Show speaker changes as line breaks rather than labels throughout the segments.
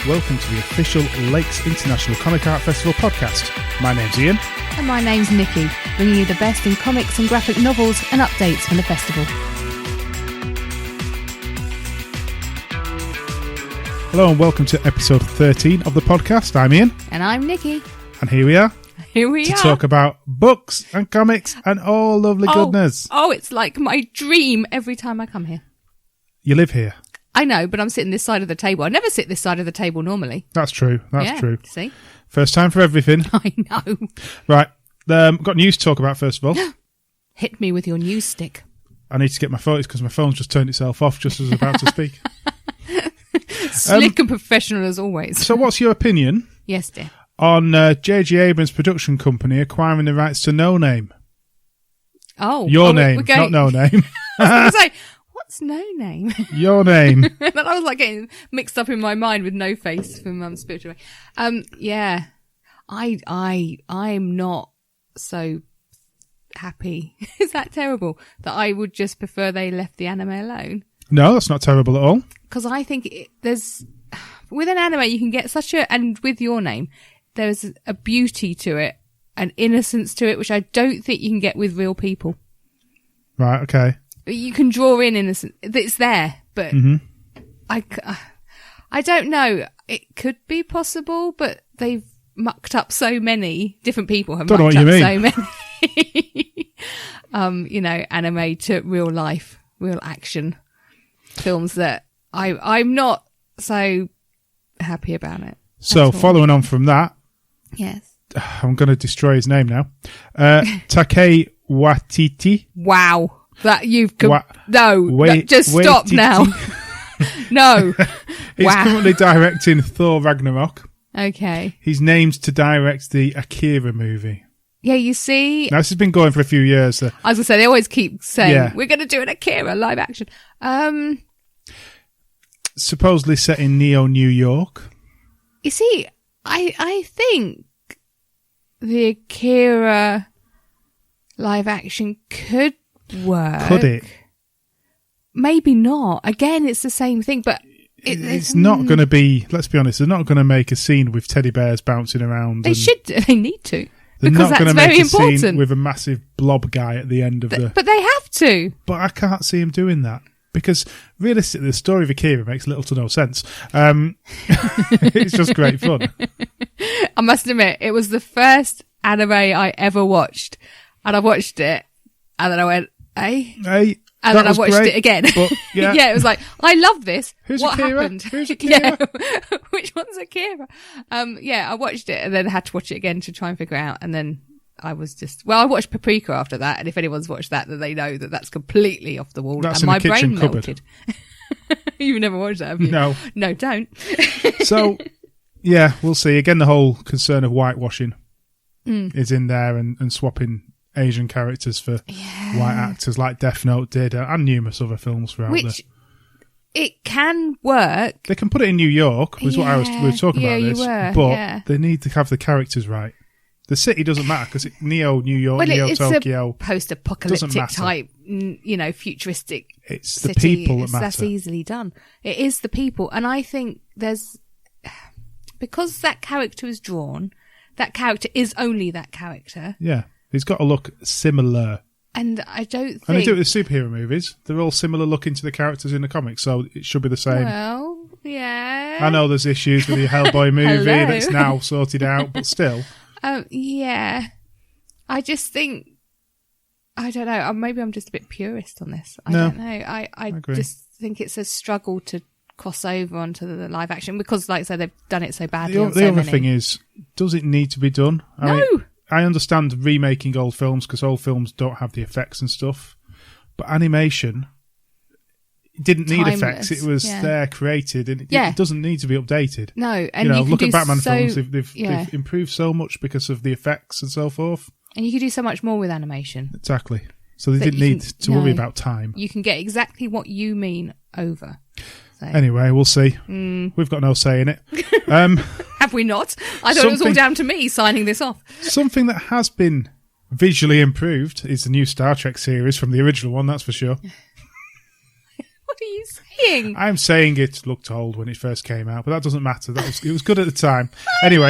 welcome to the official Lakes International Comic Art Festival podcast. My name's Ian.
And my name's Nikki, bringing you the best in comics and graphic novels and updates from the festival.
Hello and welcome to episode 13 of the podcast. I'm Ian.
And I'm Nikki.
And here we are.
To
talk about books and comics and all lovely goodness.
Oh, it's like my dream every time I come here.
You live here.
I know, but I'm sitting this side of the table. I never sit this side of the table normally.
That's true. That's true.
See?
First time for everything.
I know.
Right. Got news to talk about first of all.
Hit me with your news stick.
I need to get my photos because my phone's just turned itself off just as I was about to speak.
Slick and professional as always.
So what's your opinion?
Yes, dear.
On J.J. Abrams' production company acquiring the rights to No Name?
Oh.
Your name, not No Name.
I was going to say, what's No Name?
Your name.
And I was like getting mixed up in my mind with No Face from Spiritual Way. Yeah. I'm not so happy. Is that terrible? That I would just prefer they left the anime alone?
No, that's not terrible at all.
Because I think there's, with an anime you can get and with Your Name, there's a beauty to it, an innocence to it, which I don't think you can get with real people.
Right, okay.
You can draw in innocence. It's there, but I don't know. It could be possible, but they've mucked up so many different people have mucked up so many, anime to real life, real action films that I'm not so happy about it.
So following on from that,
yes,
I'm going to destroy his name now. Taika Waititi.
Wow, that you've just
Waititi.
stop now. No,
he's currently directing Thor Ragnarok.
Okay,
he's named to direct the Akira movie.
Yeah, you see,
now this has been going for a few years. As
I say, they always keep saying we're going to do an Akira live action.
Supposedly set in Neo, New York.
You see, I think the Akira live action could work.
Could it?
Maybe not. Again, it's the same thing, but
it's not going to be. Let's be honest. They're not going to make a scene with teddy bears bouncing around.
They should. They need to.
They're
because
not going to
that's
make
very
a
important.
Scene with a massive blob guy at the end of
But they have to.
But I can't see him doing that. Because realistically, the story of Akira makes little to no sense. It's just great fun.
I must admit, it was the first anime I ever watched. And I watched it, and then I went, hey? And then I watched it again.
But,
yeah, it was like, I love this.
Who's
what
Akira?
happened?
Who's Akira?
Yeah. Which one's Akira? I watched it and then had to watch it again to try and figure out. And then I was I watched Paprika after that. And if anyone's watched that, then they know that that's completely off the wall.
That's
and
in
my
the kitchen
brain
cupboard.
melted. You've never watched that, have you?
No.
No, don't.
So, yeah, we'll see. Again, the whole concern of whitewashing is in there and swapping Asian characters for white actors like Death Note did and numerous other films throughout
it can work.
They can put it in New York, was what we were talking about this, but they need to have the characters right. The city doesn't matter because Neo, New York, Neo, Tokyo.
A post-apocalyptic type, futuristic
It's
city.
the people that matter.
That's easily done. It is the people. And I think because that character is drawn, that character is only that character.
Yeah. He's got to look similar.
And I don't think...
And they do it with superhero movies. They're all similar looking to the characters in the comics, so it should be the same.
Well, yeah.
I know there's issues with the Hellboy movie that's now sorted out, but still.
Yeah. I just think... I don't know. Maybe I'm just a bit purist on this. I don't know. I just think it's a struggle to cross over onto the live action because, like I said, they've done it so badly.
The other thing is, does it need to be done? I understand remaking old films because old films don't have the effects and stuff, but animation didn't need effects. It was there created, and it doesn't need to be updated.
No, and
look at Batman films; they've improved so much because of the effects and so forth.
And you can do so much more with animation.
Exactly. So they didn't need to worry about time.
You can get exactly what you mean over. So.
Anyway, we'll see. We've got no say in it.
Have we not? I thought it was all down to me signing this off.
Something that has been visually improved is the new Star Trek series from the original one, that's for sure.
What are you saying?
I'm saying it looked old when it first came out, but that doesn't matter. It was good at the time. Anyway.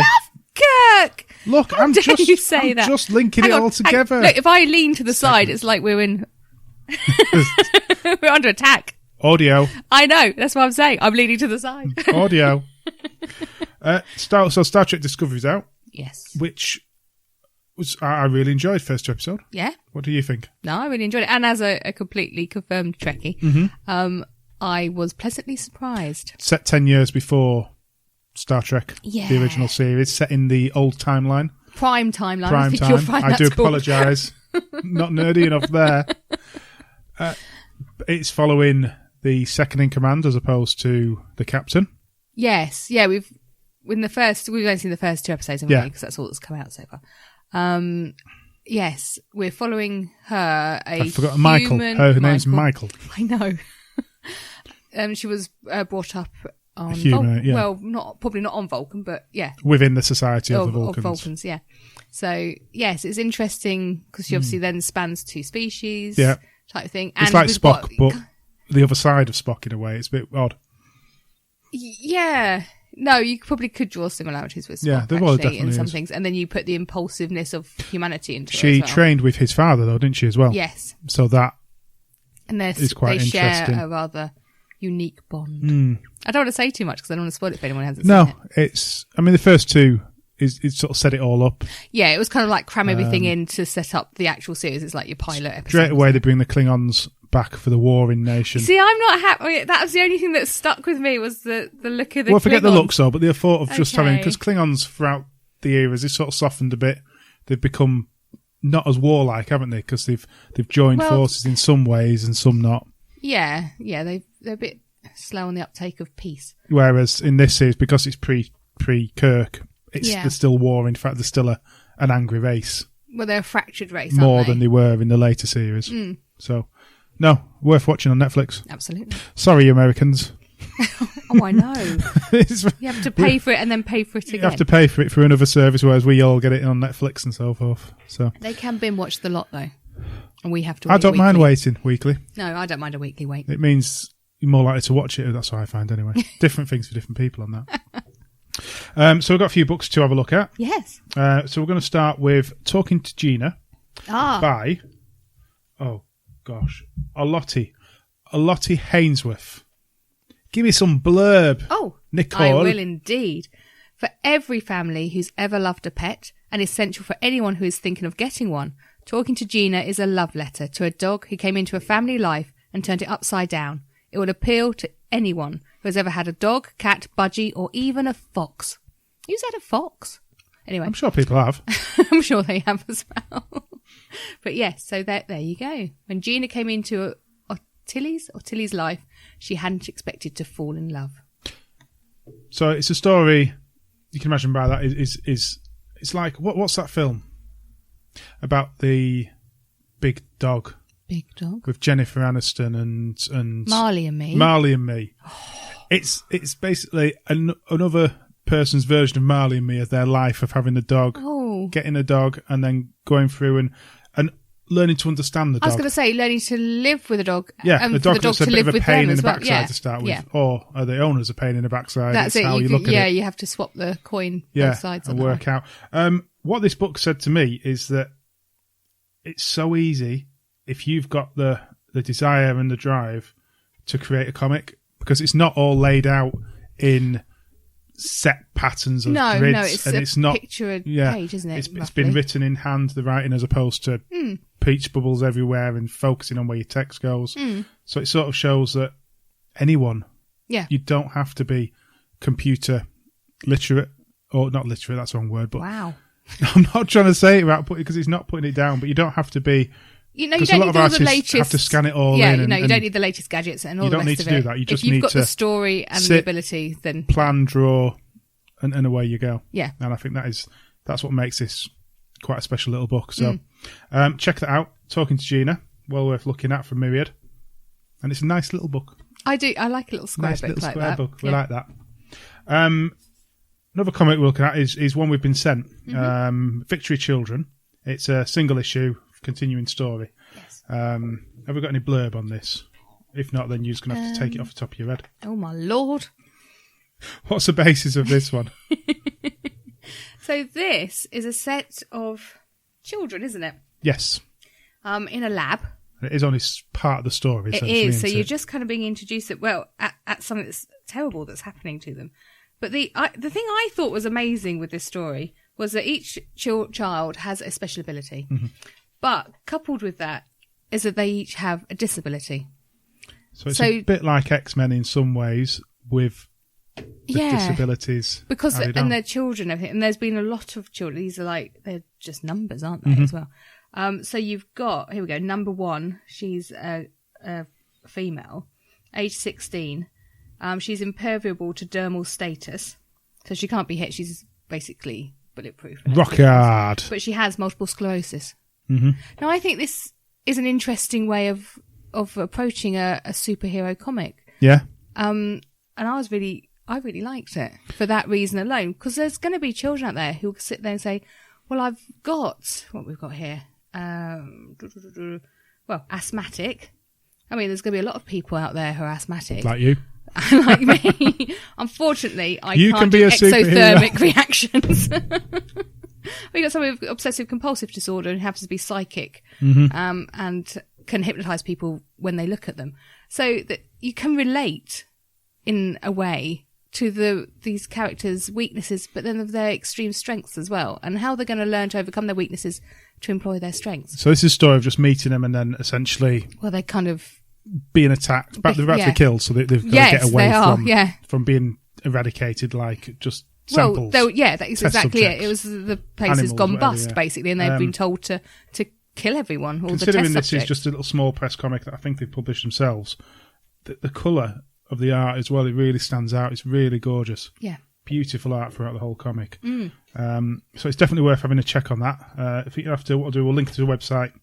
Kirk!
Look,
How dare you say
I'm
that?
just linking it all together.
Look, if I lean to the side, it's like we're in... we're under attack.
Audio.
I know. That's what I'm saying. I'm leaning to the side.
Audio. Star Trek Discovery's out.
Yes.
Which was I really enjoyed first 2 episodes.
Yeah.
What do you think?
No, I really enjoyed it. And as a completely confirmed Trekkie, I was pleasantly surprised.
Set 10 years before Star Trek, the original series, set in the old timeline.
Prime timeline.
Prime time. I do apologise. Not nerdy enough there. It's following the second in command as opposed to the captain.
Yes. Yeah, we've only seen the first 2 episodes, haven't we? Because that's all that's come out so far. Yes, we're following her. I forgot Michael.
Her name's Michael.
I know. She was brought up on
Vulcan. Yeah.
Well, probably not on Vulcan, but yeah,
within the society of the Vulcans.
Of Vulcans, yeah. So yes, it's interesting because she obviously then spans 2 species, type of thing. And
it's like Spock, but the other side of Spock in a way. It's a bit odd.
Yeah. No, you probably could draw similarities with Spock, actually, in some things. And then you put the impulsiveness of humanity into it as well.
She trained with his father, though, didn't she, as well?
Yes.
So that
and
is quite interesting.
They share a rather unique bond. I don't want to say too much because I don't want to spoil it if anyone hasn't seen it.
No, the first 2 is sort of set it all up.
Yeah, it was kind of like cram everything in to set up the actual series. It's like your pilot episode.
Straight away, they bring the Klingons back for the warring nation.
See, I'm not happy. That was the only thing that stuck with me was the look of the Klingons.
Forget the looks, though, but the thought of just having... Because Klingons, throughout the eras, they've sort of softened a bit. They've become not as warlike, haven't they? Because they've joined forces in some ways and some not. Yeah,
they're a bit slow on the uptake of peace.
Whereas in this series, because it's pre-Kirk, there's still war. In fact, there's still an angry race.
Well, they're a fractured race,
more than they were in the later series. So, no, worth watching on Netflix.
Absolutely.
Sorry, you Americans.
Oh, I know. You have to pay for it and then pay for it again.
You have to pay for it through another service, whereas we all get it on Netflix and so forth. So
they can binge watch the lot, though. And we have to wait
I don't mind waiting weekly.
No, I don't mind a weekly wait.
It means you're more likely to watch it. That's what I find anyway. Different things for different people on that. So we've got a few books to have a look at.
Yes.
So we're going to start with Talking to Gina by, Alotti Hainsworth. Give me some blurb.
Oh,
Nicole.
I will indeed. For every family who's ever loved a pet and essential for anyone who is thinking of getting one, Talking to Gina is a love letter to a dog who came into a family life and turned it upside down. It will appeal to anyone who has ever had a dog, cat, budgie, or even a fox. Who's had a fox? Anyway.
I'm sure people have.
I'm sure they have as well. But yes, so there you go. When Gina came into Tilly's life, she hadn't expected to fall in love.
So it's a story, you can imagine by that, is it's like, what's that film? About the big dog.
Big dog?
With Jennifer Aniston and
Marley and Me.
Marley and Me. It's basically another person's version of Marley and Me as their life of having a dog, getting a dog, and then going through and learning to understand the dog.
I was going to say, learning to live with a dog.
Yeah, the dog that's a bit of a pain in the backside to start with.
Yeah.
Or are the owners a pain in the backside?
That's it.
How you look at it.
Yeah, you have to swap the coin both sides.
And work out. What this book said to me is that it's so easy if you've got the desire and the drive to create a comic, because it's not all laid out in set patterns of grids.
It's not picture page, isn't it?
It's been written in hand, the writing, as opposed to peach bubbles everywhere and focusing on where your text goes. So it sort of shows that anyone, you don't have to be computer literate, or not literate, that's the wrong word, but
wow.
I'm not trying to say it right, because he's not putting it down, but you don't have to be.
You don't need all the latest.
Have to scan it all in.
Yeah, you don't need the latest gadgets and all the rest of it.
You don't need to do that. You just
if you've
need
got
to
the story and the ability, then
plan, draw, and away you go.
Yeah,
and I think that's what makes this quite a special little book. So check that out. Talking to Gina, well worth looking at from Myriad, and it's a nice little book.
I do. I like a little square book like that.
We like that. Another comic we're looking at is one we've been sent. Victory Children. It's a single issue, continuing story.
Yes.
Have we got any blurb on this? If not, then you're just going to have to take it off the top of your head.
Oh, my Lord.
What's the basis of this one?
So this is a set of children, isn't it?
Yes.
In a lab.
It is only part of the story.
It is. So you're just kind of being introduced at something that's terrible that's happening to them. But the thing I thought was amazing with this story was that each child has a special ability. Mm-hmm. But coupled with that is that they each have a disability.
So it's a bit like X-Men in some ways with the disabilities.
Because and they're children, and there's been a lot of children. These are they're just numbers, aren't they, as well? So you've got, here we go, number 1. She's a female, age 16. She's impermeable to dermal status. So she can't be hit. She's basically bulletproof.
Rock hard.
But she has multiple sclerosis.
Mm-hmm.
Now, I think this is an interesting way of approaching a superhero comic.
Yeah.
And I really liked it for that reason alone, because there's going to be children out there who will sit there and say, well, I've got what we've got here. Asthmatic. I mean, there's going to be a lot of people out there who are asthmatic.
Like you.
Like me. Unfortunately, I
can't
can
do
exothermic reactions. We got someone with obsessive compulsive disorder and happens to be psychic, and can hypnotise people when they look at them. So that you can relate in a way to these characters' weaknesses, but then of their extreme strengths as well, and how they're going to learn to overcome their weaknesses to employ their strengths.
So this is a story of just meeting them and then essentially...
Well, they kind of...
being attacked. They're actually killed, so they've got to get away from being eradicated, like just samples.
Well, that's exactly subjects. It. It was the place has gone bust, basically, and they've been told to kill everyone, all the test
Considering this
subjects.
is just a little small press comic that I think they published themselves, the colour of the art as well, it really stands out. It's really gorgeous.
Yeah.
Beautiful art throughout the whole comic. So it's definitely worth having a check on that. If you have to, what I'll do, we'll link to the website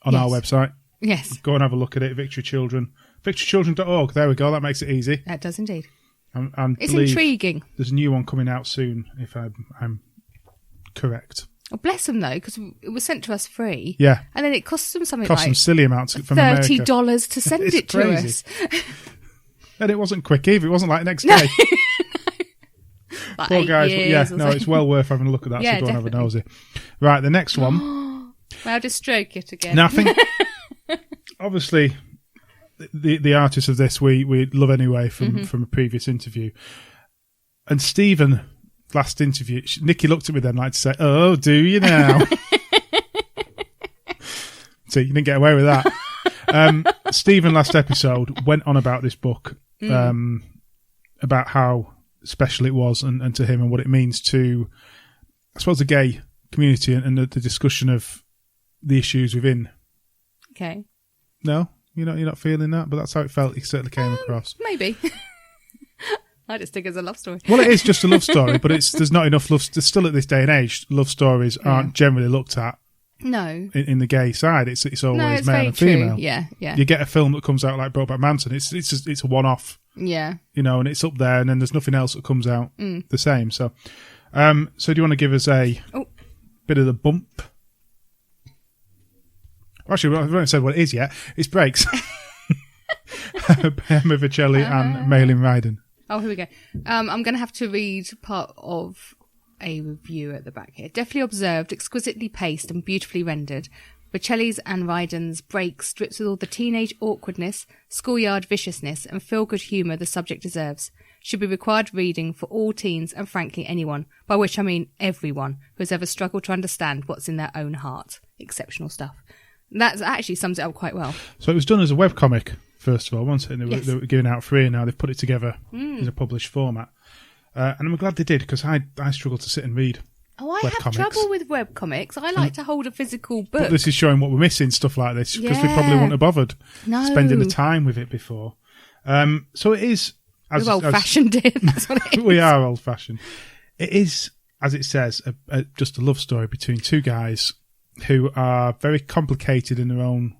on our website.
Yes.
Go and have a look at it. Victory Children. VictoryChildren.org. There we go. That makes it easy.
That does indeed.
It's
intriguing.
There's a new one coming out soon, if I'm correct.
Oh, bless them, though, because it was sent to us free.
Yeah.
And then it costs them something
some silly amounts from
$30
America.
to send it to us.
And it wasn't quick either. It wasn't like next day.
Like
Poor guys.
It's
well worth having a look at that, so go and have a nosy. Right, the next one.
Well, I'll just stroke it again.
Now, I think, obviously, the artist of this we love anyway from a previous interview. And Stephen, last interview, Nikki looked at me then like to say, oh, do you now? So you didn't get away with that. Stephen, last episode, went on about this book, about how special it was and to him and what it means to, I suppose, the gay community and the discussion of the issues within.
Okay.
No? You're not feeling that? But that's how it felt. It certainly came across.
Maybe. I just think it's a love story.
Well, it is just a love story, but there's not enough love. Still at this day and age, love stories aren't generally looked at.
No.
In the gay side, it's always
it's
male and female.
True. Yeah.
You get a film that comes out like Brokeback Mountain, it's a one-off.
Yeah.
And it's up there, and then there's nothing else that comes out the same. So, so do you want to give us a bit of the bump? Actually, I haven't said what it is yet. It's Breaks. Emma Vicelli and Malin Ryden.
Oh, here we go. I'm going to have to read part of a review at the back here. Deftly observed, exquisitely paced and beautifully rendered, Vicelli's and Ryden's Breaks drips with all the teenage awkwardness, schoolyard viciousness and feel-good humour the subject deserves. Should be required reading for all teens and frankly anyone, by which I mean everyone, who has ever struggled to understand what's in their own heart. Exceptional stuff. That actually sums it up quite well. So
it was done as a webcomic, first of all, wasn't it? And they were giving out free, and now they've put it together in a published format. And I'm glad they did, because I struggle to sit and read.
Oh, I have trouble with webcomics. I like to hold a physical book.
But this is showing what we're missing, stuff like this, because we probably wouldn't have bothered spending the time with it before. So it is...
We're old-fashioned, that's what it is.
We are old-fashioned. It is, as it says, just a love story between two guys who are very complicated in their own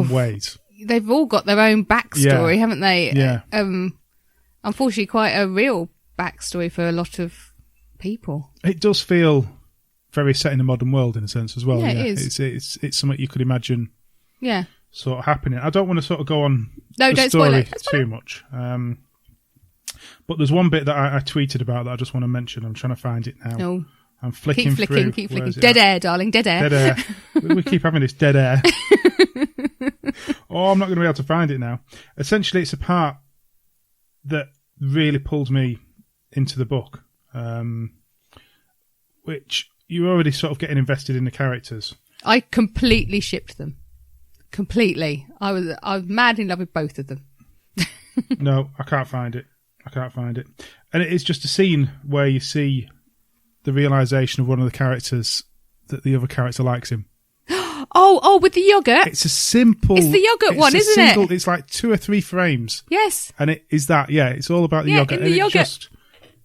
ways.
They've all got their own backstory, haven't they?
Yeah.
Unfortunately, quite a real backstory for a lot of people.
It does feel very set in the modern world in a sense as well.
Yeah, it is.
It's something you could imagine.
Yeah.
sort of happening. I don't want to sort of go on
the
story
spoil it.
too much. But there's one bit that I tweeted about that I just want to mention. I'm trying to find it now.
No.
I'm flicking through.
Keep flicking. Dead air, darling. Dead air.
Dead air. We keep having this dead air. Oh, I'm not going to be able to find it now. Essentially, it's a part that really pulled me into the book, which you're already sort of getting invested in the characters.
I completely shipped them. Completely. I was mad in love with both of them.
No, I can't find it. And it's just a scene where you see the realisation of one of the characters that the other character likes him.
Oh, with the yogurt.
It's the
yogurt one, isn't it?
It's like 2 or 3 frames.
Yes.
And it is that, it's all about the yogurt.
And the yogurt.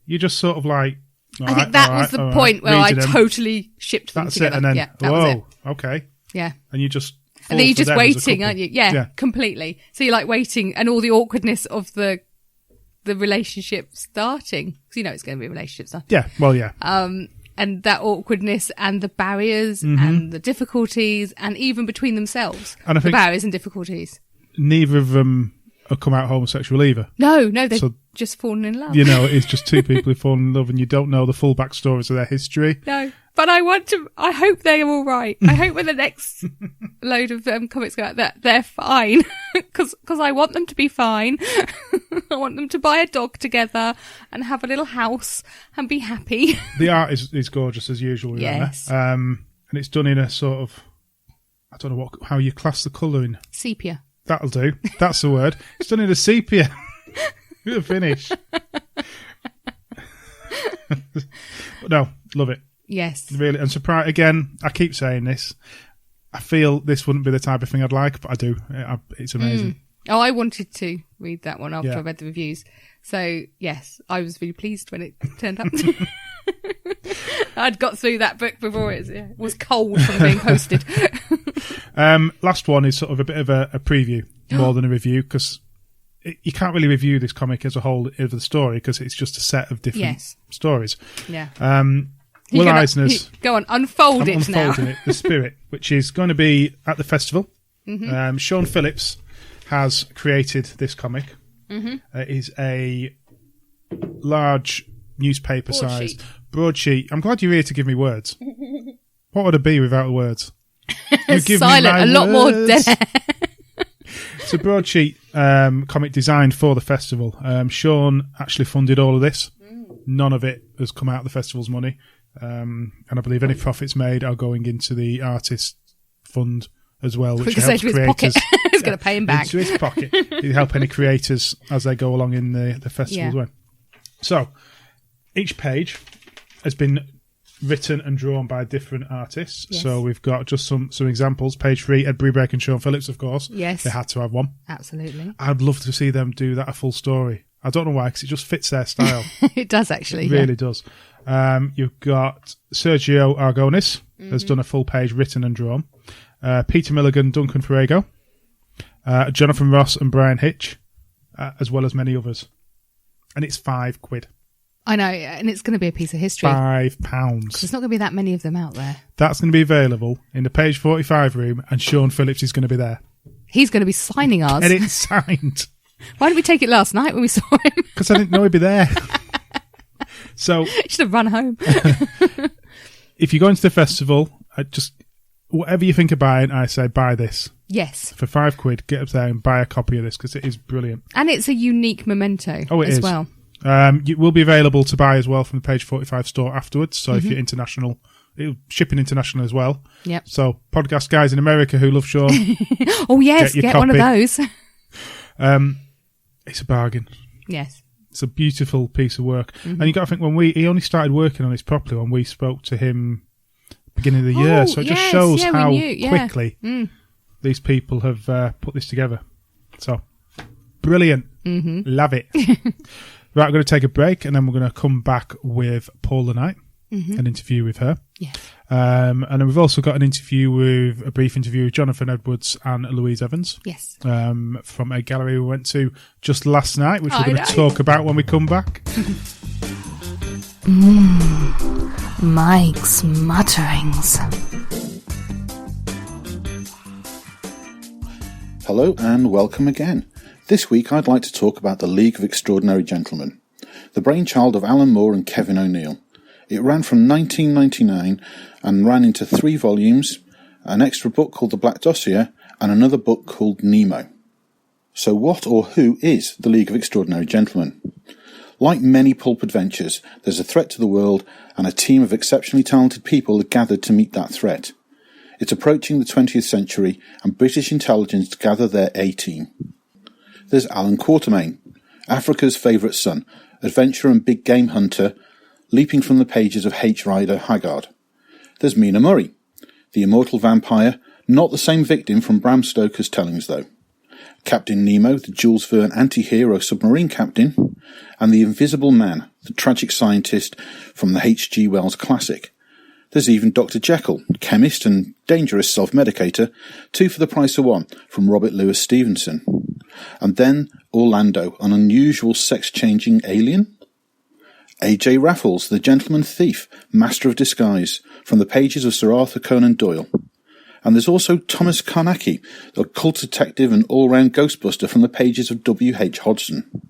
You're just sort of like...
I think that was the point where I totally shipped them together.
That's it, and then, whoa, okay.
Yeah.
And you just...
And then you're just waiting, aren't you? Yeah, completely. So you're like waiting, and all the awkwardness of the relationship starting. Because it's going to be a relationship starting.
Yeah, well, yeah.
And that awkwardness and the barriers and the difficulties, and even between themselves, and I think the barriers and difficulties.
Neither of them have come out homosexual either.
No, they've just fallen in love.
It's just 2 people who've fallen in love, and you don't know the full backstories of their history.
No, but I hope they're all right. I hope when the next load of comics go out that they're fine, because I want them to be fine. I want them to buy a dog together and have a little house and be happy.
The art is gorgeous as usual.
Yes.
And it's done in a sort of, I don't know how you class the colouring.
Sepia.
That'll do. That's the word. It's done in a sepia. Finish. But no, love it.
Yes.
Really. And surprise again, I keep saying this. I feel this wouldn't be the type of thing I'd like, but I do. It's amazing.
Oh, I wanted to read that one after I read the reviews. So, yes, I was really pleased when it turned up. I'd got through that book before it was cold from being posted.
Last one is sort of a bit of a preview more than a review, because you can't really review this comic as a whole of the story, because it's just a set of different stories.
Yeah.
Will Eisner's...
Go on, unfold it now.
Unfolding it, The Spirit, which is going to be at the festival. Mm-hmm. Sean Phillips has created this comic. Mm-hmm. It is a large newspaper-sized broadsheet. I'm glad you're here to give me words. What would it be without words?
Silent, a lot more dead air.
It's a broadsheet comic designed for the festival. Sean actually funded all of this. None of it has come out of the festival's money. And I believe any profits made are going into the artist fund as well, which helps creators.
He's going to pay him back.
Into his pocket. He'll help any creators as they go along in the festival as well. So, each page has been written and drawn by different artists. Yes. So we've got just some examples. Page 3, Ed Brubeck and Sean Phillips, of course.
Yes.
They had to have one.
Absolutely.
I'd love to see them do that a full story. I don't know why, because it just fits their style.
It does, actually.
It really does. You've got Sergio Argonis has done a full page written and drawn. Peter Milligan, Duncan Ferrego, Jonathan Ross and Brian Hitch, as well as many others. And it's £5.
I know, and it's going to be a piece of history.
£5.
There's not going to be that many of them out there.
That's going to be available in the page 45 room, and Sean Phillips is going to be there.
He's going to be signing ours.
And it's signed.
Why didn't we take it last night when we saw him?
Because I didn't know he'd be there. So
you should have run home.
If you go into the festival, whatever you think of buying, I say buy this.
Yes.
For £5, get up there and buy a copy of this, because it is brilliant.
And it's a unique memento as well.
It will be available to buy as well from the Page 45 store afterwards. So if you're international, it'll shipping international as well.
Yep.
So podcast guys in America who love Sean.
Oh yes, get one of those.
It's a bargain.
Yes.
It's a beautiful piece of work. And you got to think, he only started working on this properly when we spoke to him beginning of the year. So it just shows how quickly these people have put this together. So brilliant. Love it. Right, we're going to take a break, and then we're going to come back with Paula Knight, an interview with her.
Yes.
And then we've also got a brief interview with Jonathan Edwards and Louise Evans.
Yes.
From a gallery we went to just last night, which we're going to talk about when we come back.
Mike's mutterings.
Hello and welcome again. This week I'd like to talk about The League of Extraordinary Gentlemen, the brainchild of Alan Moore and Kevin O'Neill. It ran from 1999 and ran into 3 volumes, an extra book called The Black Dossier, and another book called Nemo. So what or who is The League of Extraordinary Gentlemen? Like many pulp adventures, there's a threat to the world and a team of exceptionally talented people are gathered to meet that threat. It's approaching the 20th century and British intelligence gather their A-team. There's Alan Quatermain, Africa's favourite son, adventurer and big game hunter, leaping from the pages of H. Rider Haggard. There's Mina Murray, the immortal vampire, not the same victim from Bram Stoker's tellings though. Captain Nemo, the Jules Verne anti-hero submarine captain, and the Invisible Man, the tragic scientist from the H.G. Wells classic. There's even Dr. Jekyll, chemist and dangerous self-medicator, 2 for the price of 1, from Robert Louis Stevenson. And then Orlando, an unusual sex-changing alien? A.J. Raffles, the gentleman thief, master of disguise, from the pages of Sir Arthur Conan Doyle. And there's also Thomas Carnacki, a cult detective and all-round ghostbuster from the pages of W.H. Hodgson.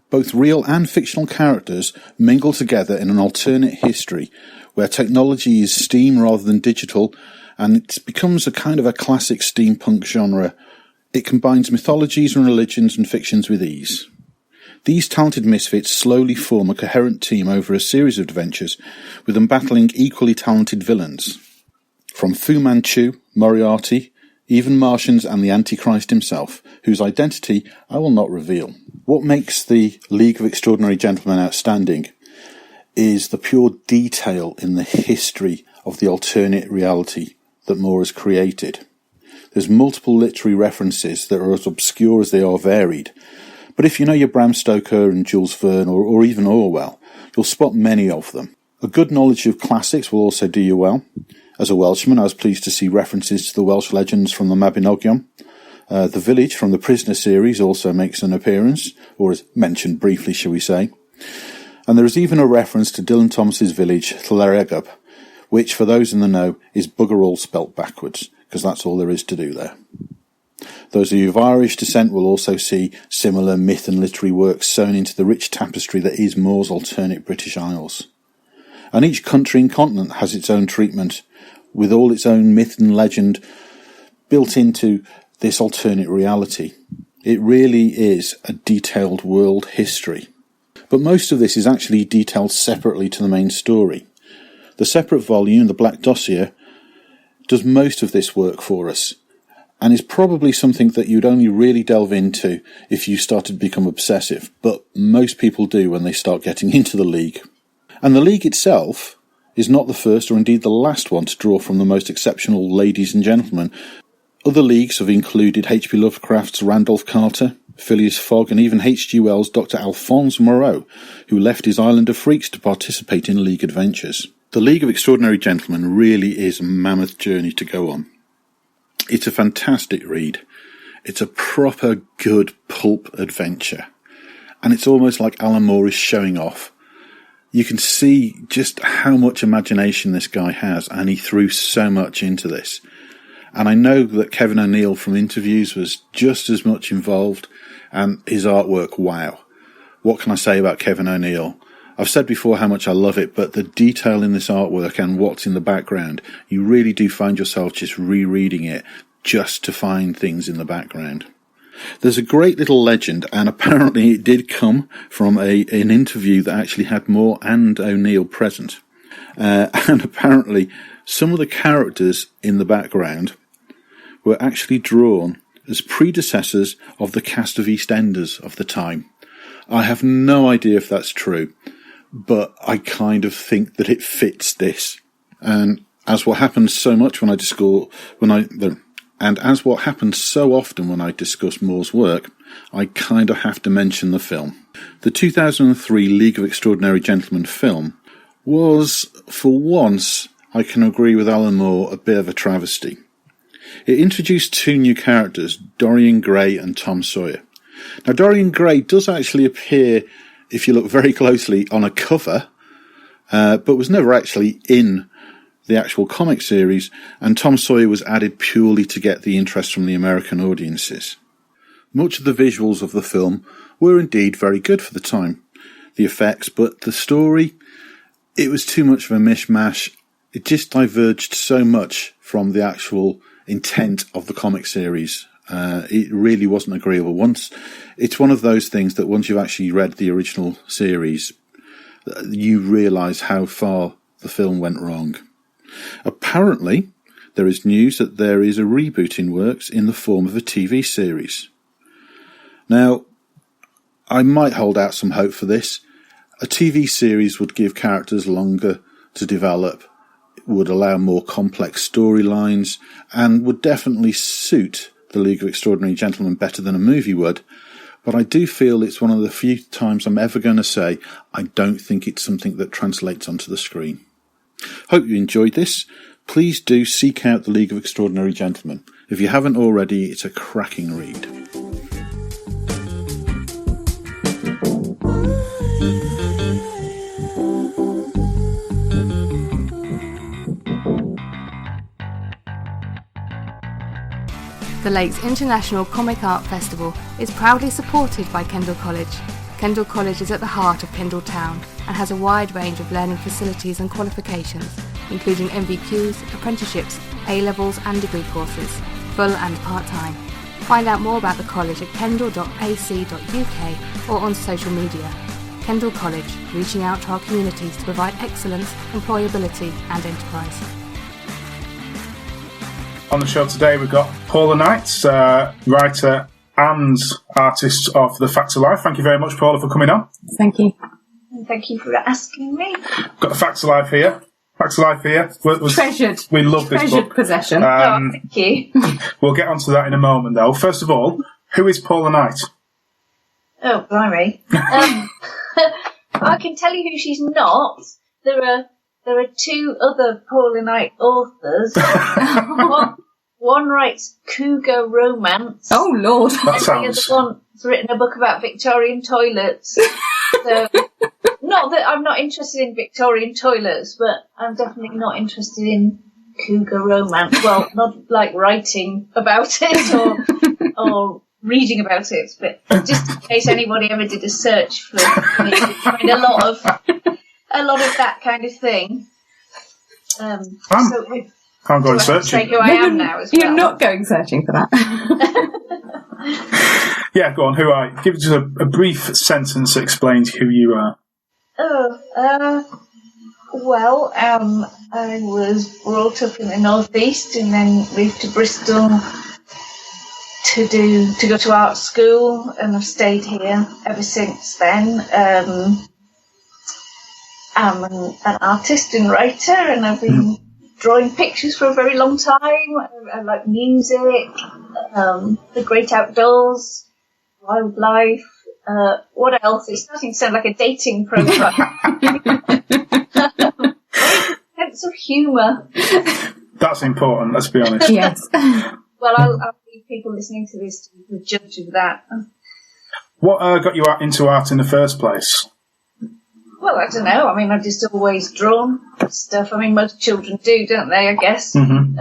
Both real and fictional characters mingle together in an alternate history, where technology is steam rather than digital, and it becomes a kind of a classic steampunk genre. It combines mythologies and religions and fictions with ease. These talented misfits slowly form a coherent team over a series of adventures, with them battling equally talented villains. From Fu Manchu, Moriarty, even Martians and the Antichrist himself, whose identity I will not reveal. What makes the League of Extraordinary Gentlemen outstanding is the pure detail in the history of the alternate reality that Moore has created. There's multiple literary references that are as obscure as they are varied, but if you know your Bram Stoker and Jules Verne or even Orwell, you'll spot many of them. A good knowledge of classics will also do you well. As a Welshman, I was pleased to see references to the Welsh legends from the Mabinogion. The village from the Prisoner series also makes an appearance, or is mentioned briefly, shall we say. And there is even a reference to Dylan Thomas's village, Llanrugb, which, for those in the know, is bugger all spelt backwards, because that's all there is to do there. Those of you of Irish descent will also see similar myth and literary works sewn into the rich tapestry that is Moore's alternate British Isles. And each country and continent has its own treatment, with all its own myth and legend built into this alternate reality. It really is a detailed world history. But most of this is actually detailed separately to the main story. The separate volume, the Black Dossier, does most of this work for us, and is probably something that you'd only really delve into if you started to become obsessive, but most people do when they start getting into the League. And the League itself is not the first or indeed the last one to draw from the most exceptional ladies and gentlemen. Other leagues have included H.P. Lovecraft's Randolph Carter, Phileas Fogg, and even H.G. Wells' Dr. Alphonse Moreau, who left his island of freaks to participate in League adventures. The League of Extraordinary Gentlemen really is a mammoth journey to go on. It's a fantastic read. It's a proper good pulp adventure. And it's almost like Alan Moore is showing off. You can see just how much imagination this guy has, and he threw so much into this. And I know that Kevin O'Neill from interviews was just as much involved, and his artwork, wow. What can I say about Kevin O'Neill? I've said before how much I love it, but the detail in this artwork and what's in the background, you really do find yourself just rereading it just to find things in the background. There's a great little legend, and apparently it did come from an interview that actually had Moore and O'Neill present. And apparently some of the characters in the background were actually drawn as predecessors of the cast of EastEnders of the time. I have no idea if that's true, but I kind of think that it fits this. And as what happens so much as what happens so often when I discuss Moore's work, I kind of have to mention the film. The 2003 League of Extraordinary Gentlemen film was, for once, I can agree with Alan Moore, a bit of a travesty. It introduced 2 new characters, Dorian Gray and Tom Sawyer. Now, Dorian Gray does actually appear, if you look very closely, on a cover, but was never actually in the actual comic series, and Tom Sawyer was added purely to get the interest from the American audiences. Much of the visuals of the film were indeed very good for the time. The effects, but the story, it was too much of a mishmash. It just diverged so much from the actual intent of the comic series. It really wasn't agreeable. It's one of those things that once you've actually read the original series, you realise how far the film went wrong. Apparently, there is news that there is a reboot in works in the form of a TV series. Now, I might hold out some hope for this. A TV series would give characters longer to develop, would allow more complex storylines, and would definitely suit the League of Extraordinary Gentlemen better than a movie would. But I do feel it's one of the few times I'm ever going to say I don't think it's something that translates onto the screen. Hope you enjoyed this. Please do seek out the League of Extraordinary Gentlemen. If you haven't already, it's a cracking read.
The Lakes International Comic Art Festival is proudly supported by Kendal College. Kendal College is at the heart of Kendal Town and has a wide range of learning facilities and qualifications, including MVQs, apprenticeships, A-levels and degree courses, full and part-time. Find out more about the college at kendal.ac.uk or on social media. Kendal College, reaching out to our communities to provide excellence, employability and enterprise.
On the show today, we've got Paula Knight, writer and artist of The Facts of Life. Thank you very much, Paula, for coming on.
Thank you.
And thank you for asking me.
Got The Facts of Life here. Facts of Life here.
Treasured.
We love this
Treasured
book.
possession.
Thank you.
We'll get onto that in a moment, though. First of all, who is Paula Knight?
Oh, blimey. I can tell you who she's not. There are two other Paula Knight authors. One writes cougar romance.
Oh, Lord.
That sounds...
The other one's written a book about Victorian toilets. So, not that I'm not interested in Victorian toilets, but I'm definitely not interested in cougar romance. Well, not like writing about it or reading about it, but just in case anybody ever did a search for me, you'd find a lot of that kind of thing.
I'm going searching.
Say who I am now as well.
You're not going searching for that.
Yeah, go on. Who are you? Give us a brief sentence that explains who you are.
I was brought up in the northeast and then moved to Bristol to go to art school, and I've stayed here ever since then. I'm an artist and writer, and I've been drawing pictures for a very long time. I like music, the great outdoors, wildlife. What else? It's starting to sound like a dating profile. Sense of humour.
That's important, let's be honest.
Yes.
Well, I'll leave people listening to this to be the judge of that.
What got you into art in the first place?
Well, I don't know. I mean, I've just always drawn stuff. I mean, most children do, don't they, I guess?
Mm-hmm.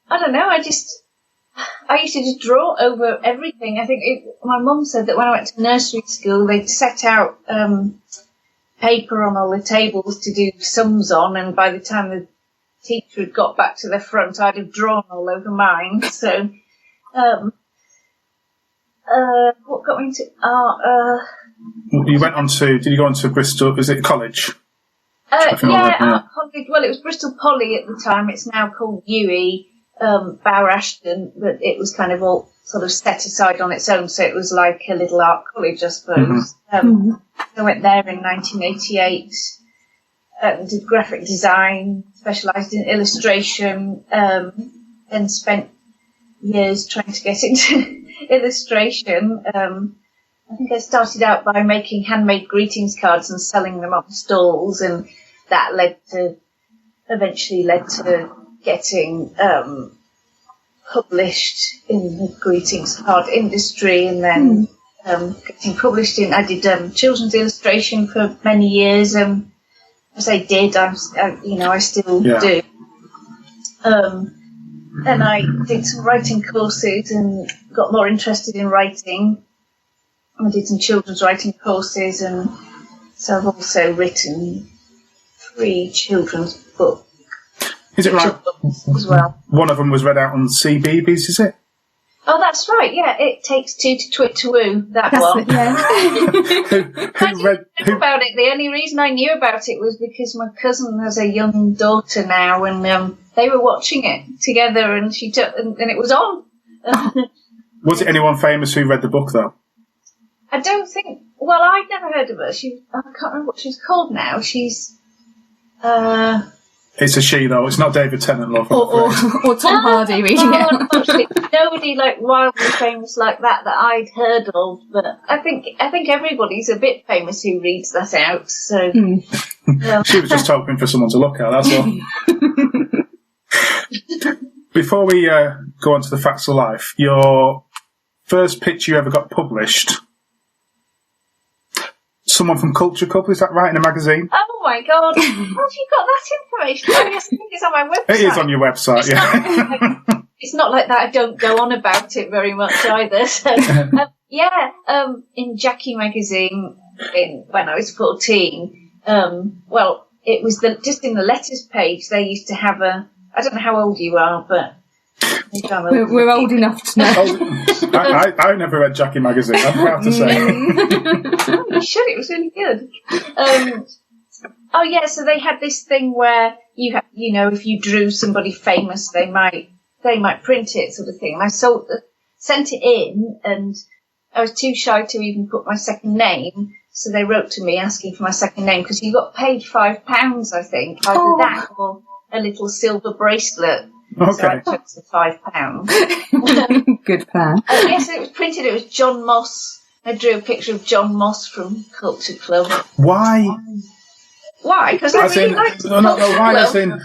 I don't know. I used to just draw over everything. I think my mum said that when I went to nursery school, they'd set out paper on all the tables to do sums on, and by the time the teacher had got back to the front, I'd have drawn all over mine. So, what got me into art?
Did you go on to Bristol, is it college?
Art college. Well, it was Bristol Poly at the time. It's now called UE, Bower Ashton, but it was kind of all sort of set aside on its own, so it was like a little art college, I suppose. I went there in 1988, did graphic design, specialised in illustration, and spent years trying to get into illustration. I think I started out by making handmade greetings cards and selling them on stalls, and that eventually led to getting published in the greetings card industry, and then getting published in. I did children's illustration for many years. As I did, I still do. and I did some writing courses and got more interested in writing. I did some children's writing courses, and so I've also written 3 children's books.
Is it right?
As well.
One of them was read out on CBeebies, is it?
Oh, that's right. Yeah, It Takes 2 to Twit to Woo. That's one.
Yeah.
Who about it? The only reason I knew about it was because my cousin has a young daughter now, and they were watching it together, and and it was on.
Was it anyone famous who read the book though?
I don't think. Well, I'd never heard of her. I can't remember what she's called now. She's.
It's a she though. It's not David Tennant, love.
Or Tom Hardy reading it.
Unfortunately, nobody wildly famous like that I'd heard of. But I think everybody's a bit famous who reads that out. So
she was just hoping for someone to look at. That's all. Before we go on to the facts of life, your first picture you ever got published. Someone from Culture Couple, is that right, in a magazine?
Oh my God. How have you got that information? Oh, yes, I think it's on my website.
It is on your website,
It's not like that. I don't go on about it very much either. So, in Jackie magazine when I was 14, it was just in the letters page, they used to have I don't know how old you are, but
we're old enough to know.
I never read Jackie magazine, I'm proud to say.
You should, it was really good. So they had this thing where if you drew somebody famous, they might print it, sort of thing. And I sent it in, and I was too shy to even put my second name, so they wrote to me asking for my second name, because you got paid £5, I think, either that or a little silver bracelet.
Okay.
So I took the £5.
Good plan.
Yes, it was printed. It was John Moss. I drew a picture of John Moss from Culture Club.
Why?
Why? Because I really liked Culture Club.
Why? As in,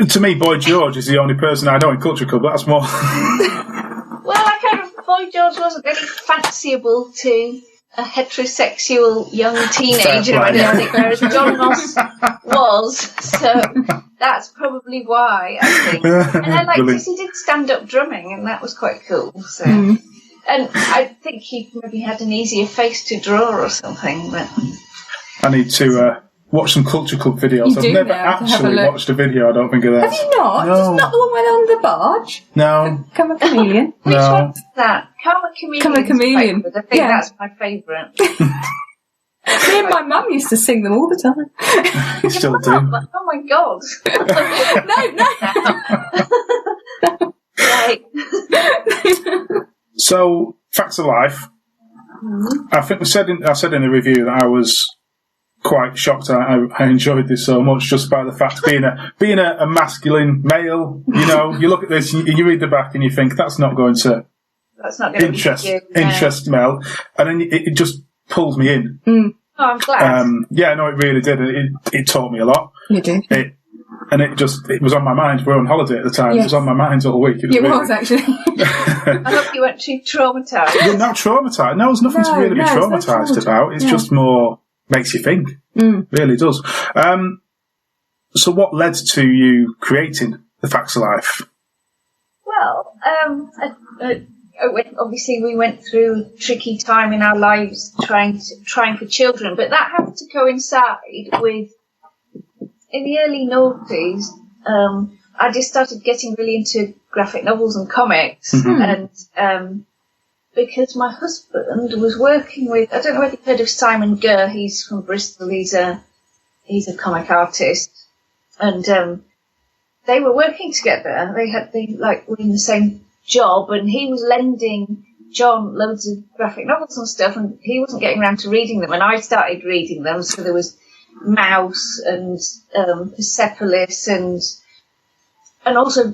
to me, Boy George is the only person I know in Culture Club. That's more.
Well, Boy George wasn't really fanciable to a heterosexual young teenager, I don't think, whereas John Moss was. So that's probably why, I think. And I liked this. He did stand-up drumming, and that was quite cool. So, and I think he maybe had an easier face to draw or something. But
I need to watch some Culture Club videos. I've never actually watched a video, I don't think, of that.
Have you not?
No.
It's not the one where they're on the barge?
No.
Come a Chameleon?
Which one's that? Come a Chameleon. I think that's my favourite.
Me and my mum used to sing them all the time.
You still do?
Oh my God.
No.
Right.
So, facts of life. I think I said in the review that I was quite shocked. I enjoyed this so much just by the fact being a masculine male. You look at this and you read the back and you think that's not going to interest Mel, and then it just pulls me in.
Oh, I'm glad.
It really did. It taught me a lot.
You did.
It was on my mind. We were on holiday at the time. Yes. It was on my mind all week.
It was actually.
I hope you weren't too traumatised.
You're not traumatised. No, there's nothing to really be traumatised about. It's just more makes you think. Really does. So what led to you creating the Facts of Life?
Well, obviously we went through a tricky time in our lives trying for children, but that happened to coincide with, in the early noughties, I just started getting really into graphic novels and comics, and because my husband was working with, I don't know whether you've heard of Simon Gurr, he's from Bristol, he's a comic artist, and they were working together. They were in the same job, and he was lending John loads of graphic novels and stuff, and he wasn't getting around to reading them, and I started reading them. So there was Mouse and Persepolis, and also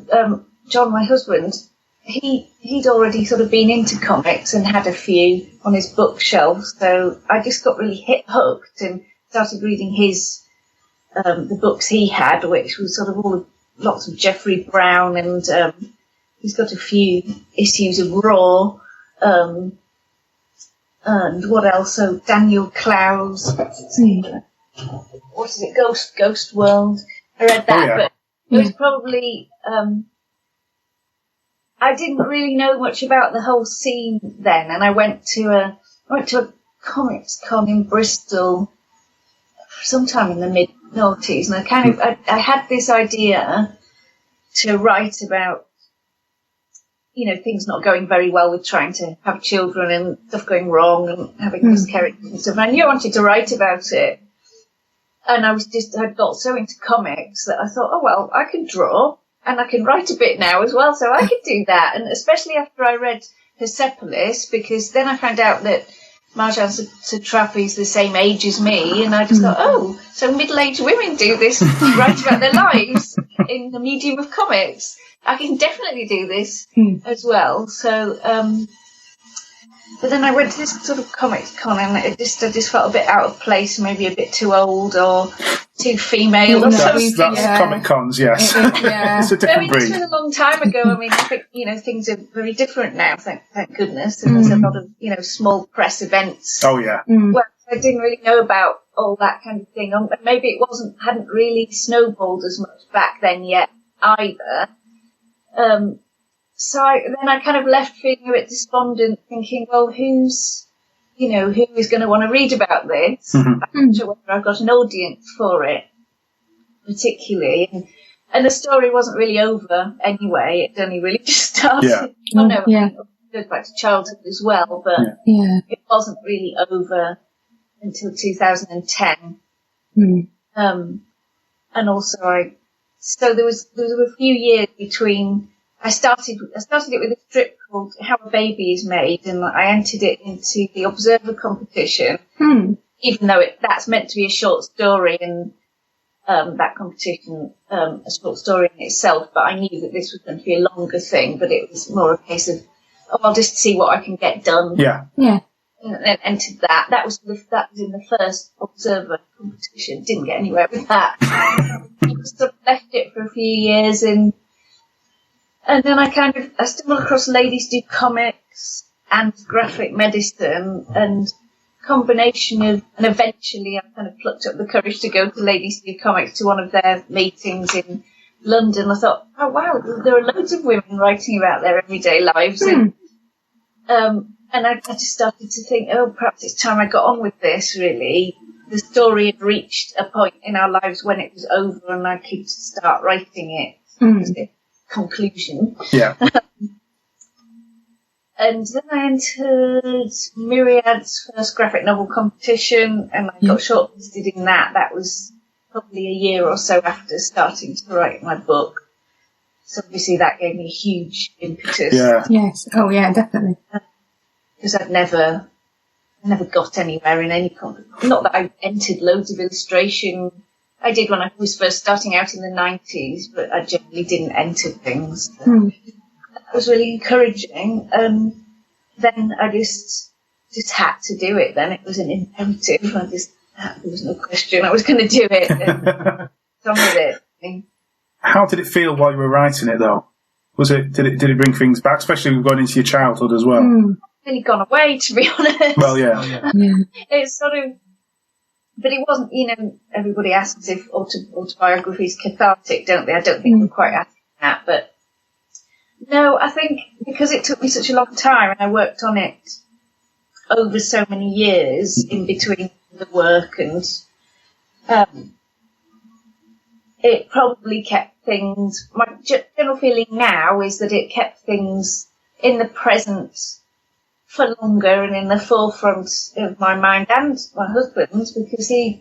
John, my husband, he'd already sort of been into comics and had a few on his bookshelf, so I just got really hooked and started reading the books he had, which was sort of lots of Jeffrey Brown, and he's got a few issues of Raw, and what else? So Daniel Clowes, what is it? Ghost World. I read that, but it was probably I didn't really know much about the whole scene then, and I went to a comics con in Bristol sometime in the mid-noughties, and I had this idea to write about, things not going very well with trying to have children and stuff going wrong and having miscarriages and stuff. And I knew I wanted to write about it. And I'd got so into comics that I thought, oh, well, I can draw and I can write a bit now as well, so I could do that. And especially after I read Persepolis, because then I found out that Marjane Satrapi's the same age as me, and I just thought, oh, so middle-aged women do this, write about their lives in the medium of comics. I can definitely do this as well. So, but then I went to this sort of comics con, and I just felt a bit out of place, maybe a bit too old or too female or something.
That's comic cons, yes. It's a different breed.
It was a long time ago. I mean, I think, things are very different now, thank goodness. And there's a lot of, small press events.
Oh, yeah.
Well, I didn't really know about all that kind of thing. Maybe it hadn't really snowballed as much back then yet either. So then I kind of left feeling a bit despondent, thinking, well, who is going to want to read about this? I'm not sure whether I've got an audience for it, particularly. And the story wasn't really over anyway. It only really just started.
Yeah.
It goes back to childhood as well, but it wasn't really over until 2010. And also so there was a few years between. I started it with a strip called How a Baby is Made, and I entered it into the Observer competition, even though that's meant to be a short story, and that competition, a short story in itself, but I knew that this was going to be a longer thing, but it was more a case of, I'll just see what I can get done.
Yeah.
And then entered that. That was in the first Observer competition. Didn't get anywhere with that. Sort of left it for a few years, and then I stumbled across Ladies Do Comics and Graphic Medicine, and combination of, and eventually I kind of plucked up the courage to go to Ladies Do Comics to one of their meetings in London. I thought, oh wow, there are loads of women writing about their everyday lives, and I just started to think, oh, perhaps it's time I got on with this, really. The story had reached a point in our lives when it was over and I could start writing it. Conclusion.
Yeah.
And then I entered Myriad's first graphic novel competition, and I got shortlisted in that. That was probably a year or so after starting to write my book. So obviously that gave me a huge impetus.
Yeah.
Yes. Oh yeah, definitely.
Because I'd never got anywhere in any competition. Not that I entered loads of illustration. I did when I was first starting out in the 90s, but I generally didn't enter things. That was really encouraging. Then I just had to do it then. It was an imperative. There was no question. I was going to do it. And done with it.
How did it feel while you were writing it, though? Did it bring things back, especially going into your childhood as well?
Really gone away, to be honest.
Well, yeah.
It's sort of, but it wasn't, everybody asks if autobiography is cathartic, don't they? I don't think we're quite asking that, but no, I think because it took me such a long time and I worked on it over so many years in between the work, and it probably kept things, my general feeling now is that it kept things in the present for longer and in the forefront of my mind and my husband's, because he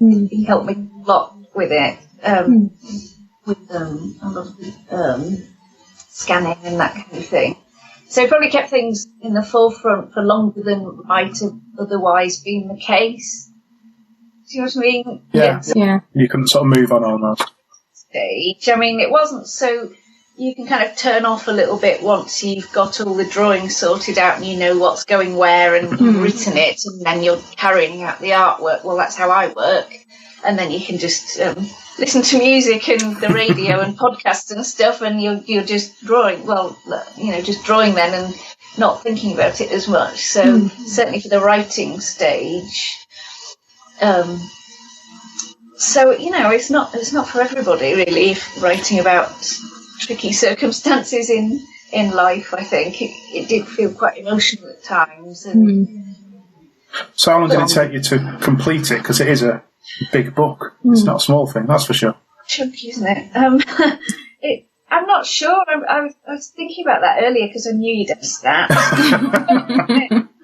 helped me a lot with it, with a lot of scanning and that kind of thing. So it probably kept things in the forefront for longer than might have otherwise been the case. Do you know what I mean?
Yeah. You can sort of move on almost.
Stage. I mean, it wasn't so. You can kind of turn off a little bit once you've got all the drawings sorted out and you know what's going where and you've written it, and then you're carrying out the artwork. Well, that's how I work. And then you can just listen to music and the radio and podcasts and stuff, and you're just drawing. Well, just drawing then and not thinking about it as much. So certainly for the writing stage. So it's not for everybody really. If writing about tricky circumstances in in life, I think. It did feel quite emotional at times. And
So how long did it take you to complete it? Because it is a big book. It's not a small thing, that's for sure.
Chunky, isn't it? I'm not sure. I was thinking about that earlier because I knew you'd ask that.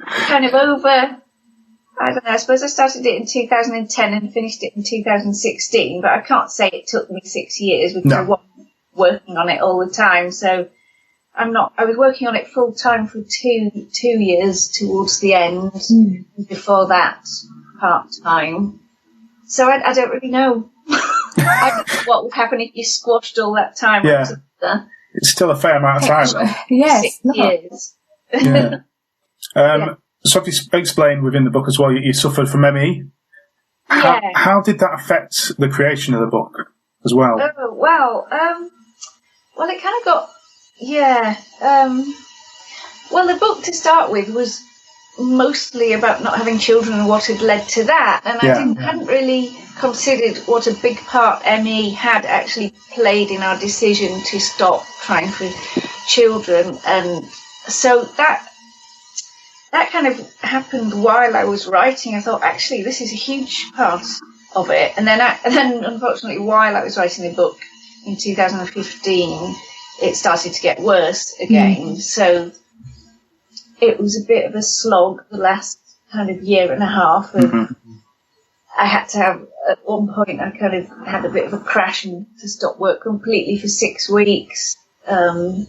Kind of over, I don't know, I suppose I started it in 2010 and finished it in 2016, but I can't say it took me 6 years because I wasn't working on it all the time. So I was working on it full time for two years towards the end. Before that, part time. So I don't really know. I don't know what would happen if you squashed all that time.
Yeah. It's still a fair amount of time, though.
Yes.
6 years.
Yeah. So if you explain within the book as well, you suffered from ME. How did that affect the creation of the book as well?
Oh, well, it kind of got, well, the book to start with was mostly about not having children and what had led to that, and I hadn't really considered what a big part ME had actually played in our decision to stop trying for children, and so that kind of happened while I was writing. I thought, actually, this is a huge part of it, and then unfortunately, while I was writing the book in 2015, it started to get worse again. So it was a bit of a slog the last kind of year and a half. And I had to have, at one point, I kind of had a bit of a crash and to stop work completely for 6 weeks. And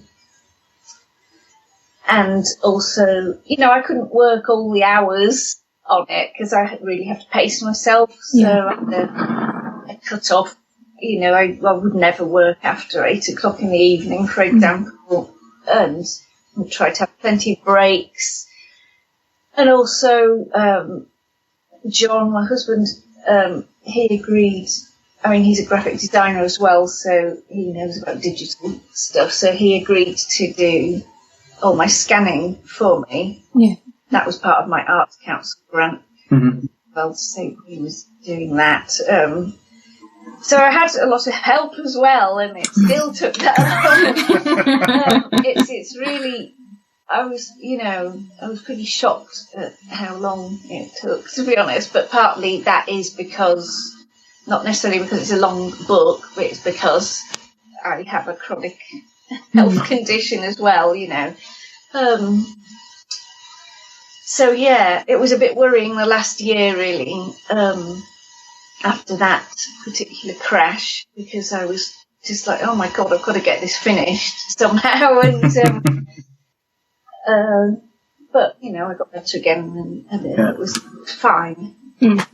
also, I couldn't work all the hours on it because I really have to pace myself. So I cut off, I would never work after 8 o'clock in the evening, for example, and I tried to have plenty of breaks. And also, John, my husband, he agreed. I mean, he's a graphic designer as well, so he knows about digital stuff. So he agreed to do all my scanning for me. Yeah. That was part of my Arts Council grant. Well, so he was doing that. So I had a lot of help as well, and it still took that long. It's really, I was pretty shocked at how long it took, to be honest. But partly that is because, not necessarily because it's a long book, but it's because I have a chronic health condition as well, So it was a bit worrying the last year, really. After that particular crash, because I was just like, oh my God, I've got to get this finished somehow. And but I got better again, and it was fine. And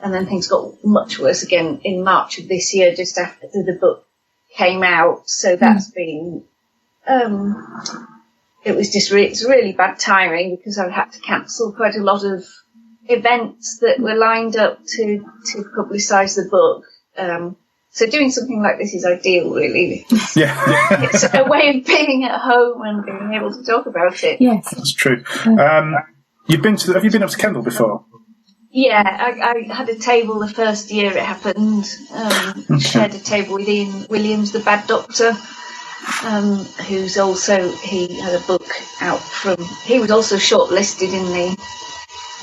then things got much worse again in March of this year, just after the book came out. So that's been it was just it's really bad timing because I've had to cancel quite a lot of events that were lined up to publicise the book. So doing something like this is ideal, really. It's a way of being at home and being able to talk about it.
Yes,
that's true. Have you been up to Kendal before?
Yeah, I had a table the first year it happened. Shared a table with Ian Williams, the Bad Doctor, who's also, he had a book out he was also shortlisted in the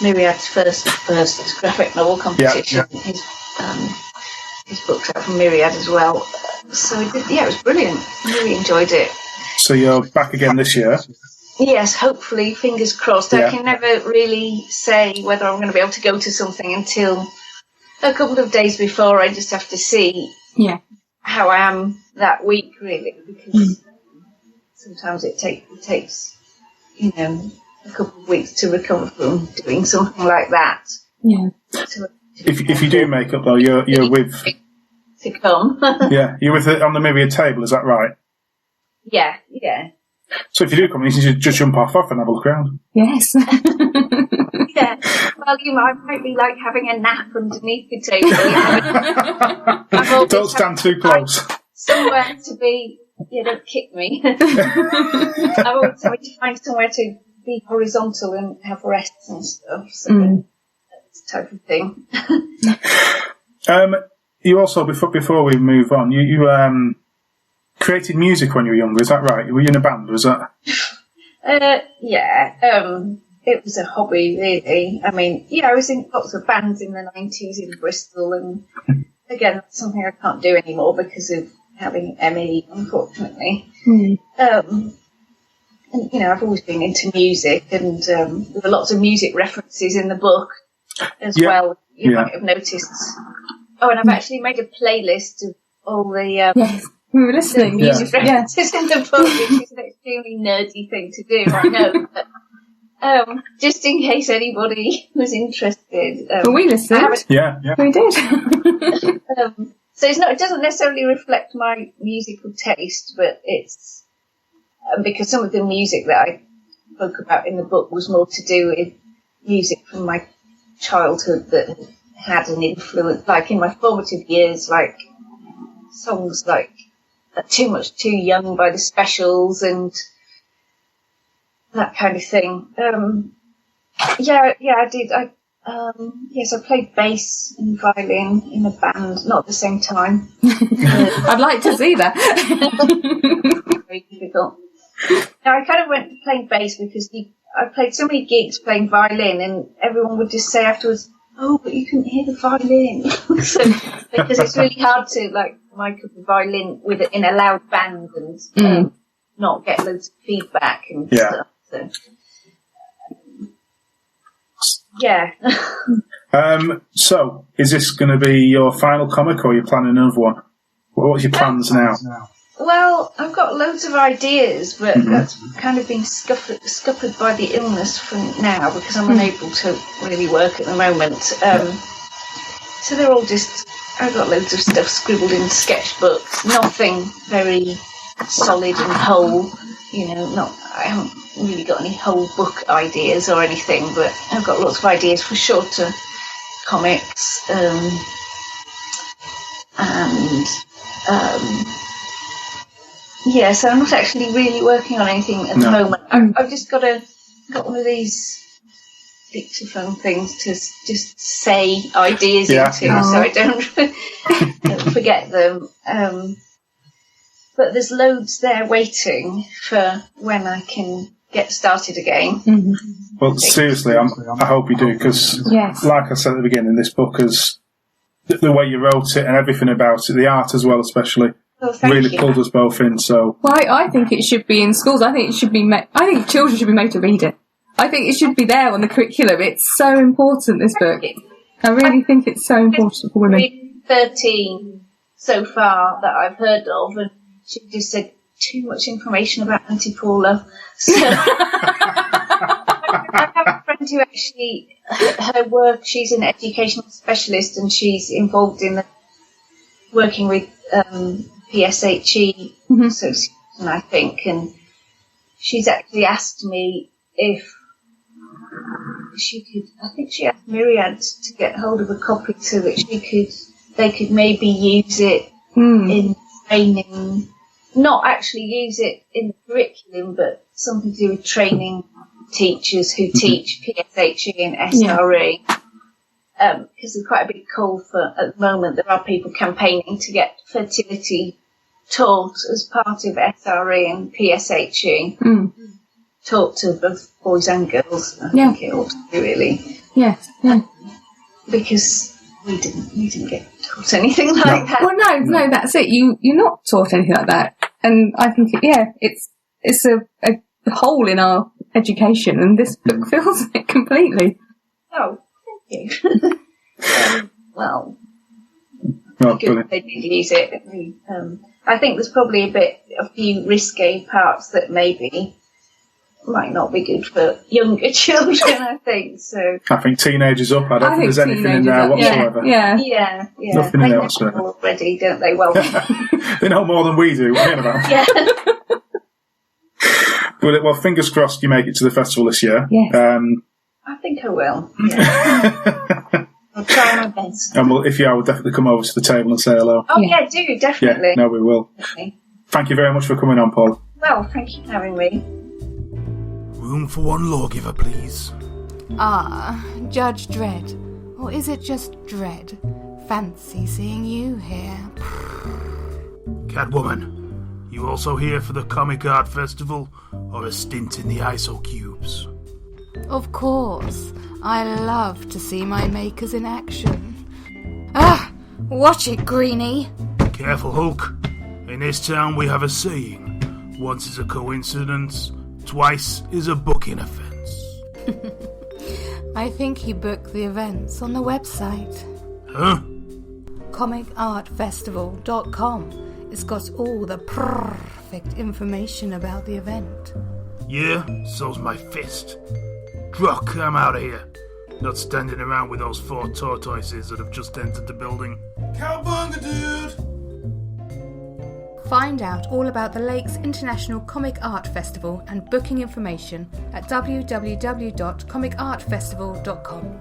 Myriad's first graphic novel competition. His book's out from Myriad as well. So it was brilliant. I really enjoyed it.
So you're back again this year?
Yes, hopefully, fingers crossed. I can never really say whether I'm going to be able to go to something until a couple of days before. I just have to see how I am that week, really, because sometimes it takes a couple of weeks to recover from doing something like that. Yeah. So,
if you do make up, though, you're with
to come.
You're with it on the Myriad table. Is that right?
Yeah.
So if you do come, you should just jump off and have a look around.
Yes.
Yeah. Well, I might be like having a nap underneath the table.
Don't stand too close.
Somewhere to be. Don't kick me. I'm always having to find somewhere to be horizontal and have rests and stuff. So that's the type of thing.
You also, before we move on, created music when you were younger, is that right? Were you in a band, was that?
It was a hobby, really. I mean, I was in lots of bands in the 90s in Bristol, and again, that's something I can't do anymore because of having ME, unfortunately. And, I've always been into music, and there were lots of music references in the book as well. You might have noticed. Oh, and I've actually made a playlist of all the
yes, we were listening.
Music references in the book, which is an extremely nerdy thing to do, I know. But, just in case anybody was interested.
Well, we listened.
Yeah.
We did.
So it doesn't necessarily reflect my musical taste, but it's because some of the music that I spoke about in the book was more to do with music from my childhood that had an influence, like in my formative years, like songs like Too Much Too Young by the Specials and that kind of thing. I did. I played bass and violin in a band, not at the same time.
I'd like to see that.
Very difficult. Now, I kind of went to playing bass because I played so many gigs playing violin, and everyone would just say afterwards, "Oh, but you couldn't hear the violin," because it's really hard to mic up the violin in a loud band and not get loads of feedback and stuff.
So, is this going to be your final comic, or are you planning another one? What's your plans now?
Well, I've got loads of ideas, but that's kind of been scuppered by the illness for now because I'm unable to really work at the moment. So they're all just, I've got loads of stuff scribbled in sketchbooks, nothing very solid and whole, I haven't really got any whole book ideas or anything, but I've got lots of ideas for shorter comics, so I'm not actually really working on anything at the moment. I've just got one of these dictaphone things to just say ideas into, so I don't forget them. But there's loads there waiting for when I can get started again.
Well, seriously, I hope you do, because like I said at the beginning, this book is the way you wrote it and everything about it, the art as well especially, really pulled us both in. So,
well, I think it should be in schools. I think it should be. I think children should be made to read it. I think it should be there on the curriculum. It's so important. This book, I really think it's so important for women.
13 so far that I've heard of, and she just said too much information about Auntie Paula. So I have a friend who actually, her work, she's an educational specialist and she's involved in working with PSHE Association, I think, and she's actually asked me if she could, I think she asked Myriad to get hold of a copy so that they could maybe use it in training, not actually use it in the curriculum, but something to do with training teachers who teach PSHE and SRE. Because there's quite a big call for, at the moment, there are people campaigning to get fertility taught as part of SRE and PSHE. Taught to both boys and girls. I think it ought to be, really.
Yes.
Because we didn't get taught anything like that.
Well, no, that's it. You're not taught anything like that, and I think it's a hole in our education, and this book fills it completely.
Oh, thank you. Well, good they did use it. I think there's probably a few risque parts that maybe might not be good for younger children, I think. So
I think teenagers up. I don't think there's anything in there whatsoever.
Yeah.
Nothing in there whatsoever.
Already, don't they? Well,
they know more than we do. About.
Yeah.
Well, fingers crossed you make it to the festival this year.
Yes.
I think I will. Yeah. I'll try my best.
And if you are, we'll definitely come over to the table and say hello.
Oh yeah, do definitely.
Yeah, no, we will.
Definitely.
Thank you very much for coming on, Paul.
Well, thank you for having me.
Room for one lawgiver, please.
Judge Dredd. Or is it just Dread? Fancy seeing you here.
Catwoman, You also here for the Comic Art Festival or a stint in the ISO cubes?
Of course. I love to see my makers in action. Ah! Watch it, Greenie!
Careful, Hulk. In this town we have a saying. Once is a coincidence, twice is a booking offence.
I think he booked the events on the website.
Huh?
comicartfestival.com. It's got all the perfect information about the event.
Yeah, so's my fist. Druck, I'm out of here. Not standing around with those 4 tortoises that have just entered the building. Cowabunga, dude!
Find out all about the Lakes International Comic Art Festival and booking information at www.comicartfestival.com.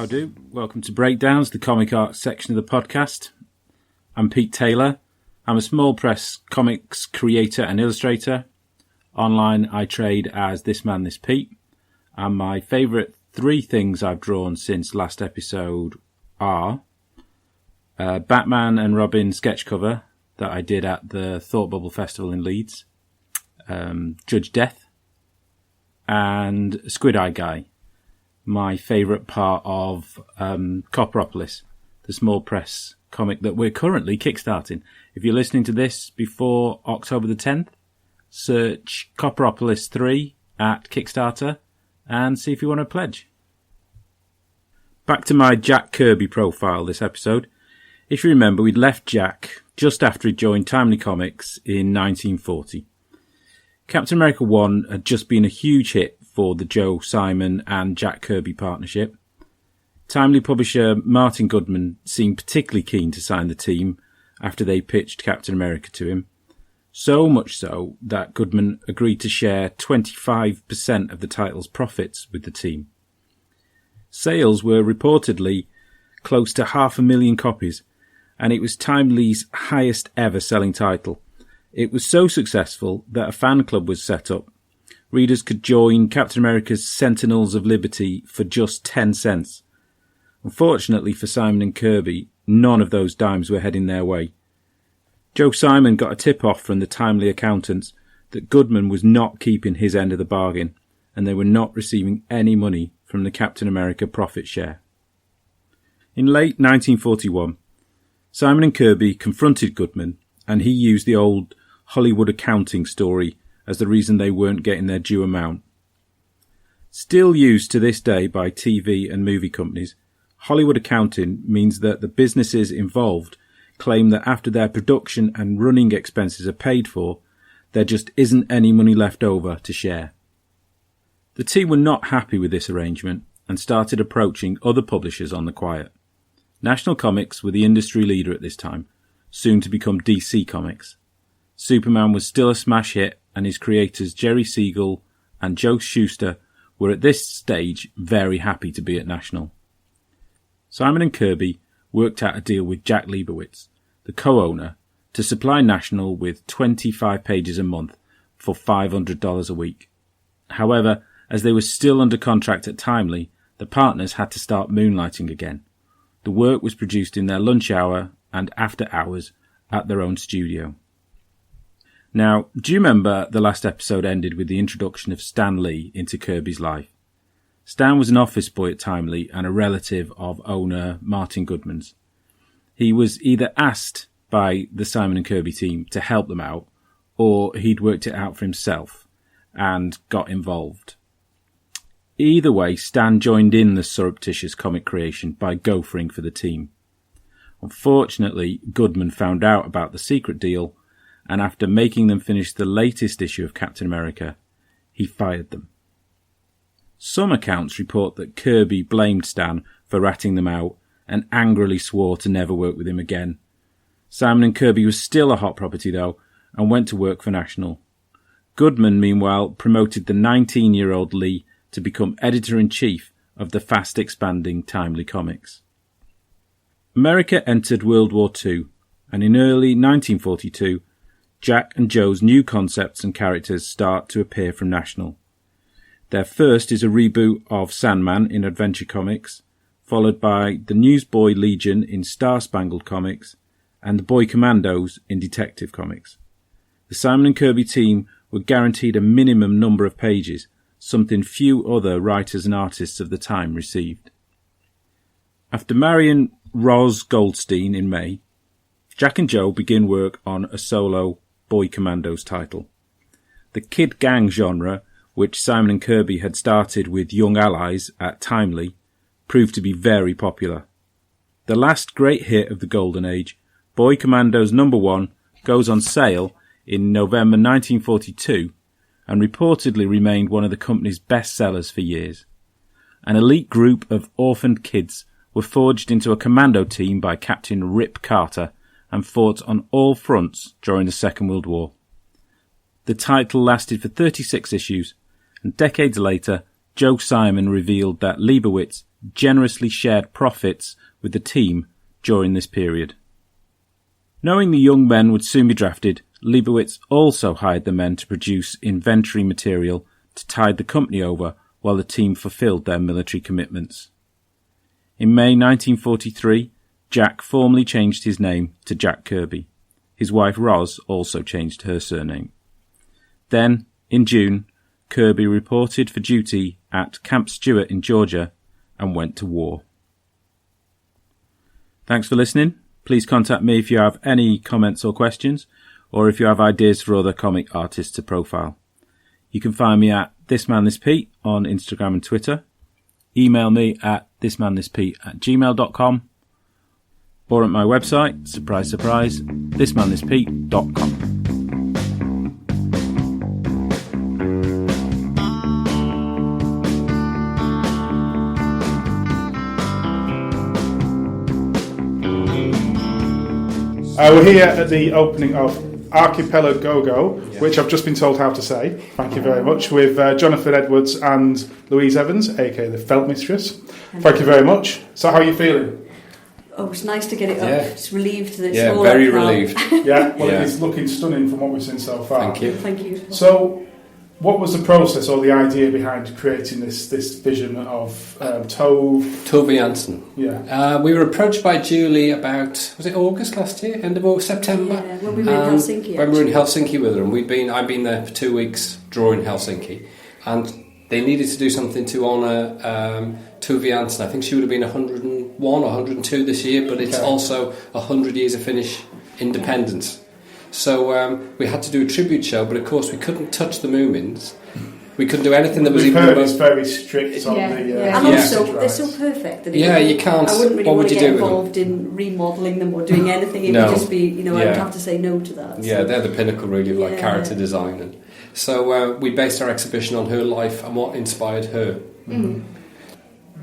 Do. Welcome to Breakdowns, the comic art section of the podcast. I'm Pete Taylor. I'm a small press comics creator and illustrator. Online I trade as This Man, This Pete. And my favourite 3 things I've drawn since last episode are Batman and Robin sketch cover that I did at the Thought Bubble Festival in Leeds, Judge Death, and Squid Eye Guy. My favourite part of Copperopolis, the small press comic that we're currently kickstarting. If you're listening to this before October the 10th, search Copperopolis 3 at Kickstarter and see if you want to pledge. Back to my Jack Kirby profile this episode. If you remember, we'd left Jack just after he joined Timely Comics in 1940. Captain America 1 had just been a huge hit for the Joe Simon and Jack Kirby partnership. Timely publisher Martin Goodman seemed particularly keen to sign the team after they pitched Captain America to him. So much so that Goodman agreed to share 25% of the title's profits with the team. Sales were reportedly close to 500,000 copies, and it was Timely's highest ever selling title. It was so successful that a fan club was set up. Readers could join Captain America's Sentinels of Liberty for just 10 cents. Unfortunately for Simon and Kirby, none of those dimes were heading their way. Joe Simon got a tip-off from the Timely accountants that Goodman was not keeping his end of the bargain, and they were not receiving any money from the Captain America profit share. In late 1941, Simon and Kirby confronted Goodman, and he used the old Hollywood accounting story as the reason they weren't getting their due amount. Still used to this day by TV and movie companies, Hollywood accounting means that the businesses involved claim that after their production and running expenses are paid for, there just isn't any money left over to share. The team were not happy with this arrangement and started approaching other publishers on the quiet. National Comics were the industry leader at this time, soon to become DC Comics. Superman was still a smash hit, and his creators Jerry Siegel and Joe Shuster were at this stage very happy to be at National. Simon and Kirby worked out a deal with Jack Leibowitz, the co-owner, to supply National with 25 pages a month for $500 a week. However, as they were still under contract at Timely, the partners had to start moonlighting again. The work was produced in their lunch hour and after hours at their own studio. Now, do you remember the last episode ended with the introduction of Stan Lee into Kirby's life? Stan was an office boy at Timely and a relative of owner Martin Goodman's. He was either asked by the Simon and Kirby team to help them out, or he'd worked it out for himself and got involved. Either way, Stan joined in the surreptitious comic creation by gophering for the team. Unfortunately, Goodman found out about the secret deal, and after making them finish the latest issue of Captain America, he fired them. Some accounts report that Kirby blamed Stan for ratting them out and angrily swore to never work with him again. Simon and Kirby was still a hot property though, and went to work for National. Goodman, meanwhile, promoted the 19-year-old Lee to become editor-in-chief of the fast-expanding Timely comics. America entered World War II, and in early 1942, Jack and Joe's new concepts and characters start to appear from National. Their first is a reboot of Sandman in Adventure Comics, followed by the Newsboy Legion in Star Spangled Comics, and the Boy Commandos in Detective Comics. The Simon and Kirby team were guaranteed a minimum number of pages, something few other writers and artists of the time received. After marrying Roz Goldstein in May, Jack and Joe begin work on a solo Boy Commandos title. The kid gang genre, which Simon and Kirby had started with Young Allies at Timely, proved to be very popular. The last great hit of the Golden Age, Boy Commandos #1, goes on sale in November 1942 and reportedly remained one of the company's best sellers for years. An elite group of orphaned kids were forged into a commando team by Captain Rip Carter and fought on all fronts during the Second World War. The title lasted for 36 issues, and decades later, Joe Simon revealed that Leibowitz generously shared profits with the team during this period. Knowing the young men would soon be drafted, Leibowitz also hired the men to produce inventory material to tide the company over while the team fulfilled their military commitments. In May 1943, Jack formally changed his name to Jack Kirby. His wife Roz also changed her surname. Then, in June, Kirby reported for duty at Camp Stewart in Georgia and went to war. Thanks for listening. Please contact me if you have any comments or questions, or if you have ideas for other comic artists to profile. You can find me at thismanthispete on Instagram and Twitter. Email me at thismanthispete@gmail.com, or at my website, surprise surprise, thismanthispete.com.
We're here at the opening of Archipelagogo, which I've just been told how to say. Thank you very much. With Jonathan Edwards and Louise Evans, aka the Felt Mistress. Thank you very much. So, how are you feeling?
Oh, it's nice to get it up. It's relieved that it's all
up. Yeah, very
now.
relieved.
It is looking stunning from what we've seen so far.
Thank you.
Thank you.
So, what was the process or the idea behind creating this vision of
Tove Jansson?
Yeah.
We were approached by Julie about, was it August last year? End of August, September?
Yeah, when we were in Helsinki.
When we were in Helsinki with her, and I'd been there for 2 weeks drawing Helsinki, and they needed to do something to honour Tove Jansson. I think she would have been 101 or 102 this year, but it's also 100 years of Finnish independence. So we had to do a tribute show, but of course we couldn't touch the Moomins. We couldn't do anything that was
We've
even...
heard it's very strict on the...
and also, they're so perfect that
you can't...
I wouldn't really
what
want
would
to
you
get
do
involved in remodelling them or doing anything. It would just be, I would have to say no to that.
Yeah, they're the pinnacle, really, of like character design. And so we based our exhibition on her life and what inspired her.
Mm.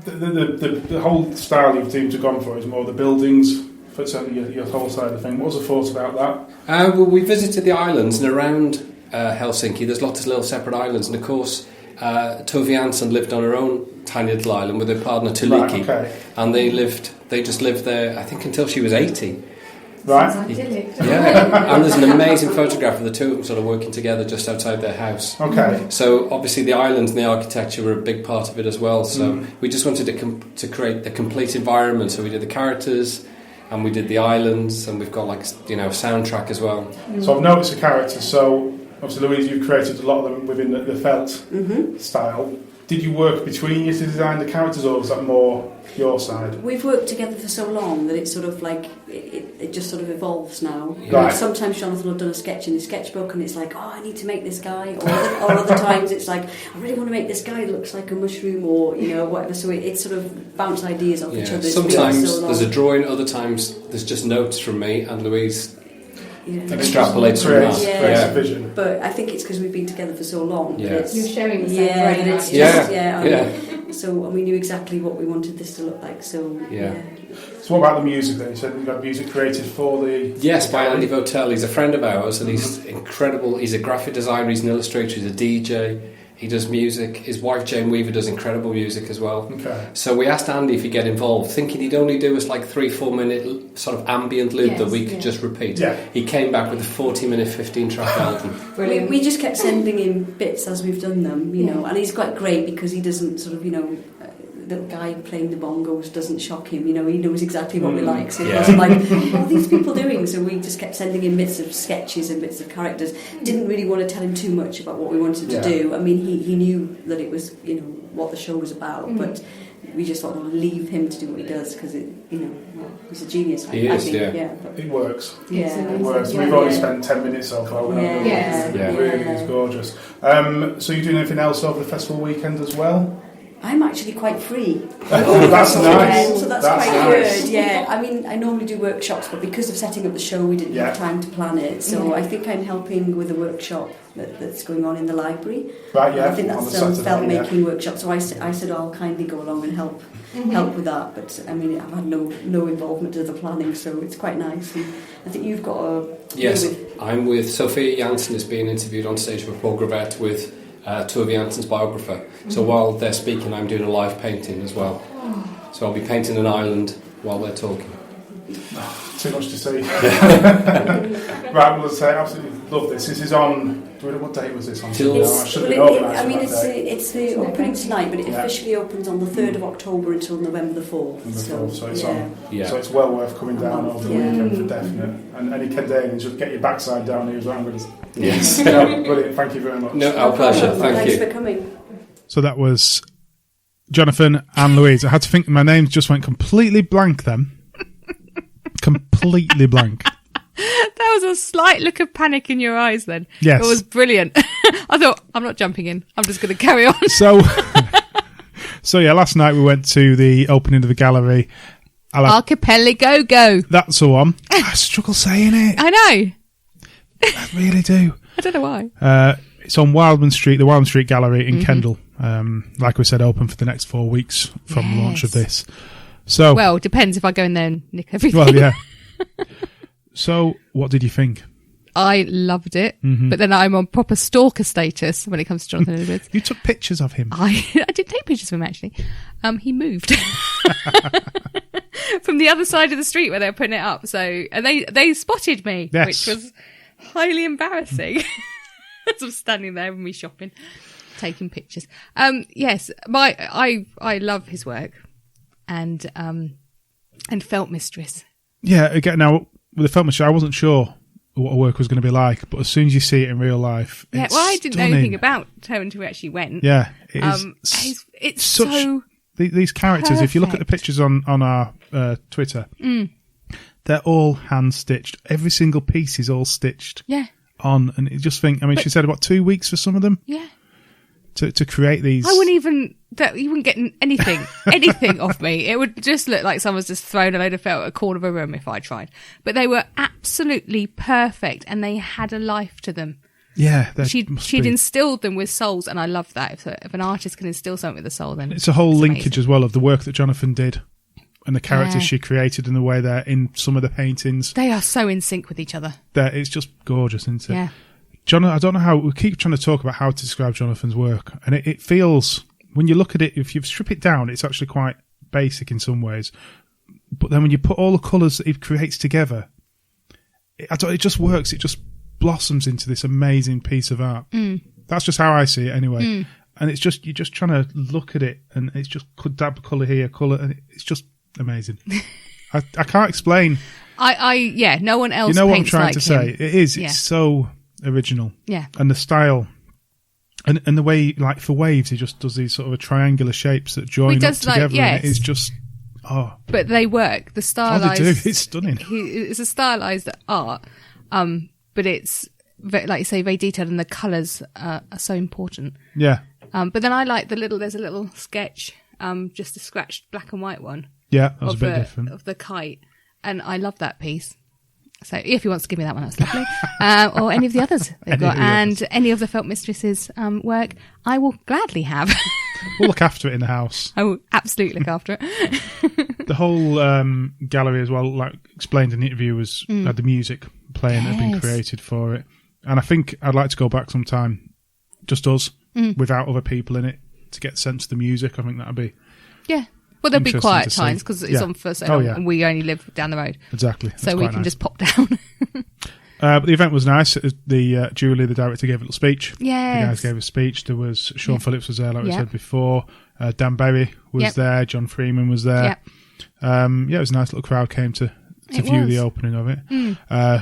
The whole style you've seemed to have gone for is more the buildings... for certainly your whole side of the thing. What was the thought about that?
Well, we visited the islands, and around Helsinki there's lots of little separate islands, and of course Tove Jansson lived on her own tiny little island with her partner Tuliki, and they just lived there, I think, until she was 80.
Right.
Yeah. And there's an amazing photograph of the two of them sort of working together just outside their house.
Okay.
So obviously the islands and the architecture were a big part of it as well, so we just wanted to create the complete environment. So we did the characters, and we did the islands, and we've got a soundtrack as well.
So I've noticed the characters. So obviously, Louise, you've created a lot of them within the felt style. Did you work between you to design the characters, or was that more your side?
We've worked together for so long that it's sort of like it just sort of evolves now.
Right.
Sometimes Jonathan will have done a sketch in the sketchbook, and it's like, oh, I need to make this guy. Or other times it's like, I really want to make this guy that looks like a mushroom, or whatever. So it's sort of bounce ideas off each other.
Sometimes there's a drawing, other times there's just notes from me and Louise. Extrapolates from that.
Vision.
But I think it's because we've been together for so long.
You're sharing the same brain.
So we knew exactly what we wanted this to look like. So
So what about the music then? You said you've got music created for the...
Yes, by Andy Votel. He's a friend of ours, and he's incredible. He's a graphic designer, he's an illustrator, he's a DJ. He does music. His wife Jane Weaver does incredible music as well.
Okay.
So we asked Andy if he'd get involved, thinking he'd only do us like 3-4 minute sort of ambient loop that we could just repeat.
Yeah.
He came back with a 40-minute, 15-track album.
Brilliant. We just kept sending him bits as we've done them, you know, and he's quite great because he doesn't sort of, you know, the guy playing the bongos doesn't shock him, you know, he knows exactly what we like, so it wasn't like, what are these people doing? So we just kept sending him bits of sketches and bits of characters. Didn't really want to tell him too much about what we wanted to do. I mean, he knew that it was, you know, what the show was about, but we just thought, we'll leave him to do what he does because, you know, well, he's a genius.
He is,
yeah.
It works.
Yeah.
It works. We've already spent 10 minutes so far. It really is gorgeous. So you're doing anything else over the festival weekend as well?
I'm actually quite free.
That's nice.
So that's quite nice. Good, yeah. I mean, I normally do workshops, but because of setting up the show, we didn't have time to plan it. So I think I'm helping with a workshop that's going on in the library.
Right, yeah.
I think that's a felt-making workshop. So I said I'll kindly go along and help with that. But, I mean, I've had no involvement in the planning, so it's quite nice. And I think you've got a...
Yes, I'm with Sophia Janssen, is being interviewed on stage for Paul Gravett with... Tove Jansson's biographer. So while they're speaking, I'm doing a live painting as well. So I'll be painting an island while they're talking.
Too much to see. Right, well, I absolutely love this. This is on... What date was this on?
It's the opening tonight, but it officially opens on the 3rd of October until November the 4th.
So it's on. So it's well worth coming down over the weekend for definite. And any Kendanians, just get your backside down here as well.
Yes.
Brilliant. Thank you very much.
No, our pleasure.
Thanks for coming.
So that was Jonathan and Louise. I had to think my names just went completely blank then. Completely blank.
There was a slight look of panic in your eyes then.
Yes.
It was brilliant. I thought, I'm not jumping in. I'm just going to carry on.
So yeah, last night we went to the opening of the gallery.
Archipelagogo.
That's the one. I struggle saying it.
I know.
I really do.
I don't know why.
It's on Wildman Street, the Wildman Street Gallery in Kendal. Like we said, open for the next 4 weeks from the launch of this. So,
well, it depends if I go in there and nick everything.
Well, yeah. So, what did you think?
I loved it, but then I'm on proper stalker status when it comes to Jonathan Edwards.
You took pictures of him.
I did take pictures of him, actually. He moved from the other side of the street where they were putting it up. So, and they spotted me, which was highly embarrassing. As I'm standing there with me shopping, taking pictures. Yes, I love his work, and Felt Mistress.
Yeah, again, now with the Felt Mistress, I wasn't sure what her work was going to be like, but as soon as you see it in real life, it's
I didn't know
stunning.
anything about her until we actually went.
Yeah, it is.
It's so
these characters.
perfect.
If you look at the pictures on our Twitter, they're all hand stitched. Every single piece is all stitched.
Yeah.
On, and you just think. I mean, she said about 2 weeks for some of them.
Yeah.
To create these.
I wouldn't even. You wouldn't get anything off me. It would just look like someone's just thrown a load of felt at a corner of a room if I tried. But they were absolutely perfect, and they had a life to them.
Yeah,
she'd instilled them with souls, and I love that. If an artist can instill something with a soul, then
it's a whole linkage as well of the work that Jonathan did, and the characters she created, and the way they're in some of the paintings.
They are so in sync with each other.
It's just gorgeous, isn't it?
Yeah.
I don't know how we keep trying to talk about how to describe Jonathan's work, and it feels, when you look at it, if you strip it down, it's actually quite basic in some ways. But then when you put all the colours that he creates together, it just works. It just blossoms into this amazing piece of art. That's just how I see it, anyway. And it's just you're just trying to look at it, and it's just dab colour here, colour, and it's just amazing. I can't explain.
No one else.
You know what I'm
paints
trying
like
to say?
him.
It is. It's so original.
Yeah.
And the style. And the way, like for waves, he just does these sort of triangular shapes that join up together. And it is just,
But they work. The stylized.
They do. It's stunning.
It's a stylized art, but it's like you say, very detailed, and the colours are so important.
Yeah.
But then I like there's a little sketch, just a scratched black and white one.
Yeah, that was a bit different.
Of the kite, and I love that piece. So if he wants to give me that one, that's lovely. Or any of the others they've got. And any of the Felt Mistress's work, I will gladly have.
We'll look after it in the house.
I will absolutely look after it.
The whole gallery as well, like explained in the interview, had the music playing that had been created for it. And I think I'd like to go back sometime, just us, without other people in it to get the sense of the music. I think that'd be
Well, there'll be quiet times because it's on for so long and we only live down the road.
Exactly.
So we can just pop down.
But the event was nice. Julie, the director, gave a little speech.
Yeah.
The guys gave a speech. There was Sean Phillips was there, like we said before. Dan Berry was there. John Freeman was there. It was a nice little crowd came to view the opening of it.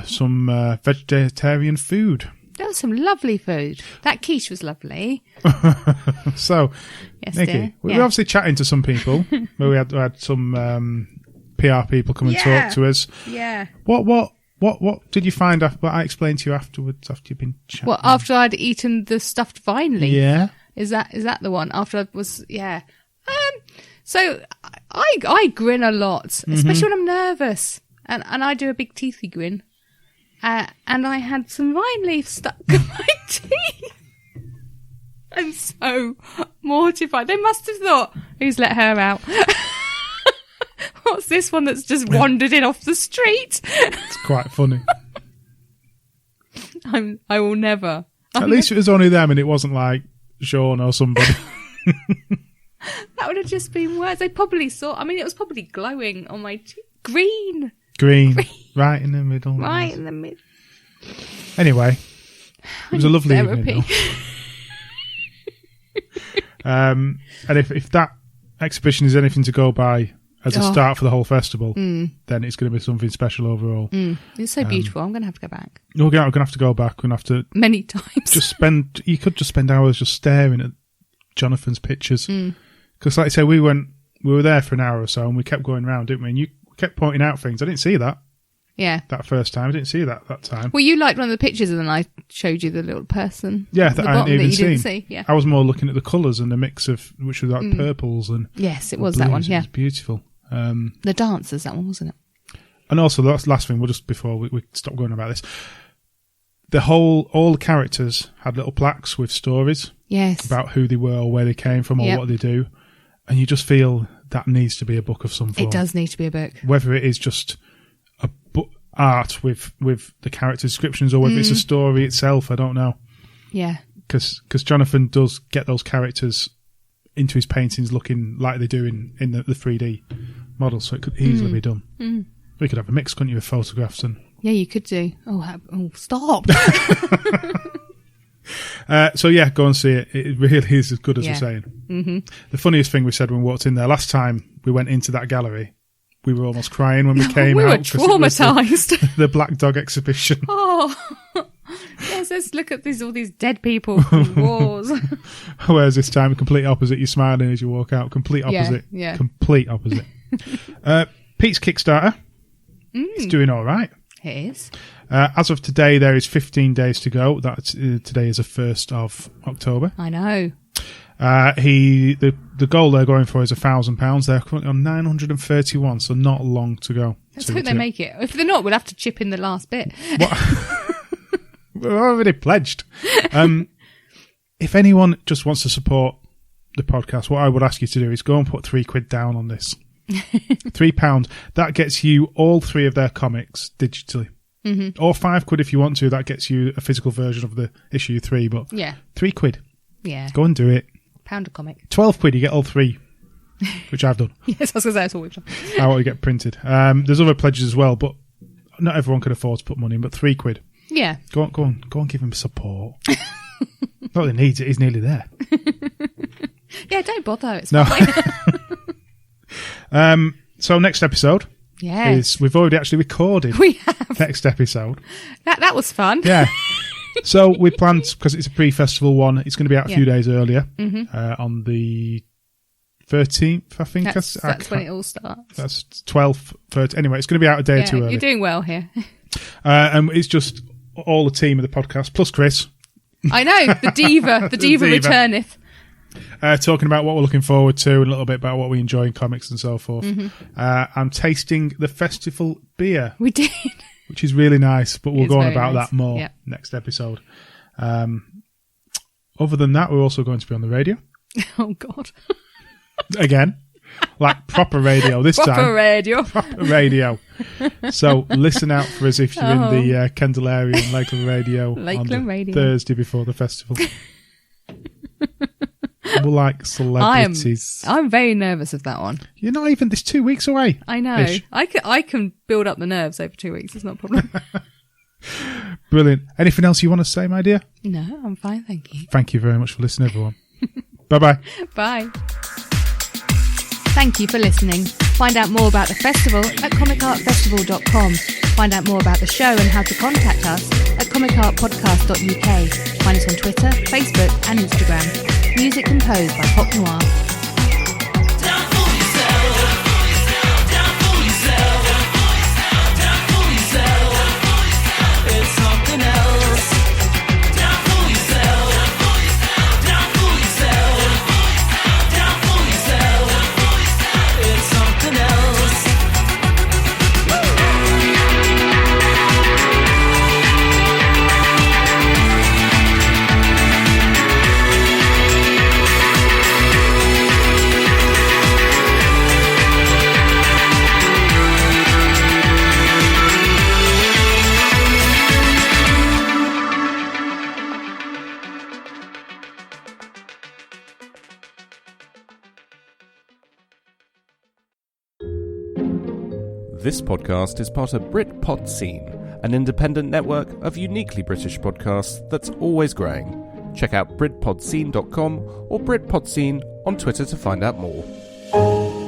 Some vegetarian food.
There was some lovely food. That quiche was lovely.
So, Nikki, we were obviously chatting to some people. We had some PR people come and talk to us.
Yeah.
What did you find after what I explained to you afterwards after you've been chatting?
Well, after I'd eaten the stuffed vine leaf.
Yeah.
Is that the one? After I was so I grin a lot, especially when I'm nervous, and I do a big teethy grin. And I had some vine leaf stuck in my teeth. I'm so mortified. They must have thought, who's let her out? What's this one that's just wandered in off the street?
It's quite funny.
I will never.
At least it was only them and it wasn't like Sean or somebody.
That would have just been worse. They probably saw, it was probably glowing on my teeth. Green.
Right in the middle.
Right in the middle.
Anyway, it was a lovely evening. And if that exhibition is anything to go by as a start for the whole festival, then it's going to be something special overall.
It's so beautiful. I'm going to have to go back.
We're going to have to go back. We're going to have to
many times.
You could just spend hours just staring at Jonathan's pictures. Because, like I say, we were there for an hour or so, and we kept going around, didn't we? And you kept pointing out things. I didn't see that.
Yeah.
That first time. I didn't see that time.
Well, you liked one of the pictures and then I showed you the little person.
Yeah, that I didn't even
see. Yeah.
I was more looking at the colours and the mix of, which was like purples and...
Yes, it was that one, yeah.
It was beautiful.
The dancers, that one, wasn't it?
And also, the last thing, before we stop going about this, all the characters had little plaques with stories.
Yes.
About who they were or where they came from or what they do. And you just feel that needs to be a book of some form.
It does need to be a book.
Whether it is just a book, art with the character descriptions or whether it's a story itself, I don't know.
Yeah.
Because Jonathan does get those characters into his paintings looking like they do in the 3D model, so it could easily be done. We could have a mix, couldn't you, of photographs and...
Yeah, you could do. Oh, stop!
So yeah, go and see it. It really is as good as we're saying. The funniest thing we said when we walked in there last time we went into that gallery, we were almost crying when we came out.
We were traumatised.
The Black Dog exhibition.
Oh, yes. Let's look at all these dead people from wars.
Whereas this time, complete opposite. You're smiling as you walk out. Complete opposite.
Yeah.
Complete opposite. Pete's Kickstarter. It's doing all right.
It is.
As of today, there is 15 days to go. Today is the 1st of October.
I know.
The goal they're going for is £1,000. They're currently on 931, so not long to go.
Let's hope they make it. If they're not, we'll have to chip in the last bit.
We're already pledged. If anyone just wants to support the podcast, what I would ask you to do is go and put £3 down on this. £3. That gets you all 3 of their comics digitally. Or £5 if you want to. That gets you a physical version of the issue 3. But £3.
Yeah.
Go and do it.
£1 a comic.
£12 you get all 3, which I've done.
Yes, I was going to say that's all we've done.
I want to get printed. There's other pledges as well, but not everyone can afford to put money in. But £3.
Yeah.
Go on, give him support. Not that he needs it; he's nearly there.
Yeah, don't bother. It's fine.
So next episode.
Yes.
We've already actually recorded.
We have.
Next episode.
That was fun.
Yeah. So we planned, because it's a pre-festival one, it's going to be out a few days earlier, on the 13th, I think.
That's when it all starts.
That's 12th, 13th. Anyway, it's going to be out a day or two early.
You're doing well here.
And it's just all the team of the podcast, plus Chris.
I know, the diva returneth.
Talking about what we're looking forward to and a little bit about what we enjoy in comics and so forth. I'm tasting the festival beer.
We did.
Which is really nice, but we'll go on about that more next episode. Other than that, we're also going to be on the radio.
Oh, God.
Again. Like proper radio this time.
Proper radio.
So listen out for us if you're in the Kendall area and Lakeland Radio on the Thursday before the festival. We're like celebrities.
I'm very nervous of that one.
You're not even. This 2 weeks away.
I know. I can build up the nerves over 2 weeks. It's not a problem.
Brilliant. Anything else you want to say, my dear?
No, I'm fine, thank you.
Thank you very much for listening, everyone. Bye-bye.
Bye. Thank you for listening. Find out more about the festival at comicartfestival.com. Find out more about the show and how to contact us at comicartpodcast.uk. Find us on Twitter, Facebook and Instagram. Music composed by Pop Noir.
This podcast is part of Britpod Scene, an independent network of uniquely British podcasts that's always growing. Check out BritpodScene.com or Britpod Scene on Twitter to find out more.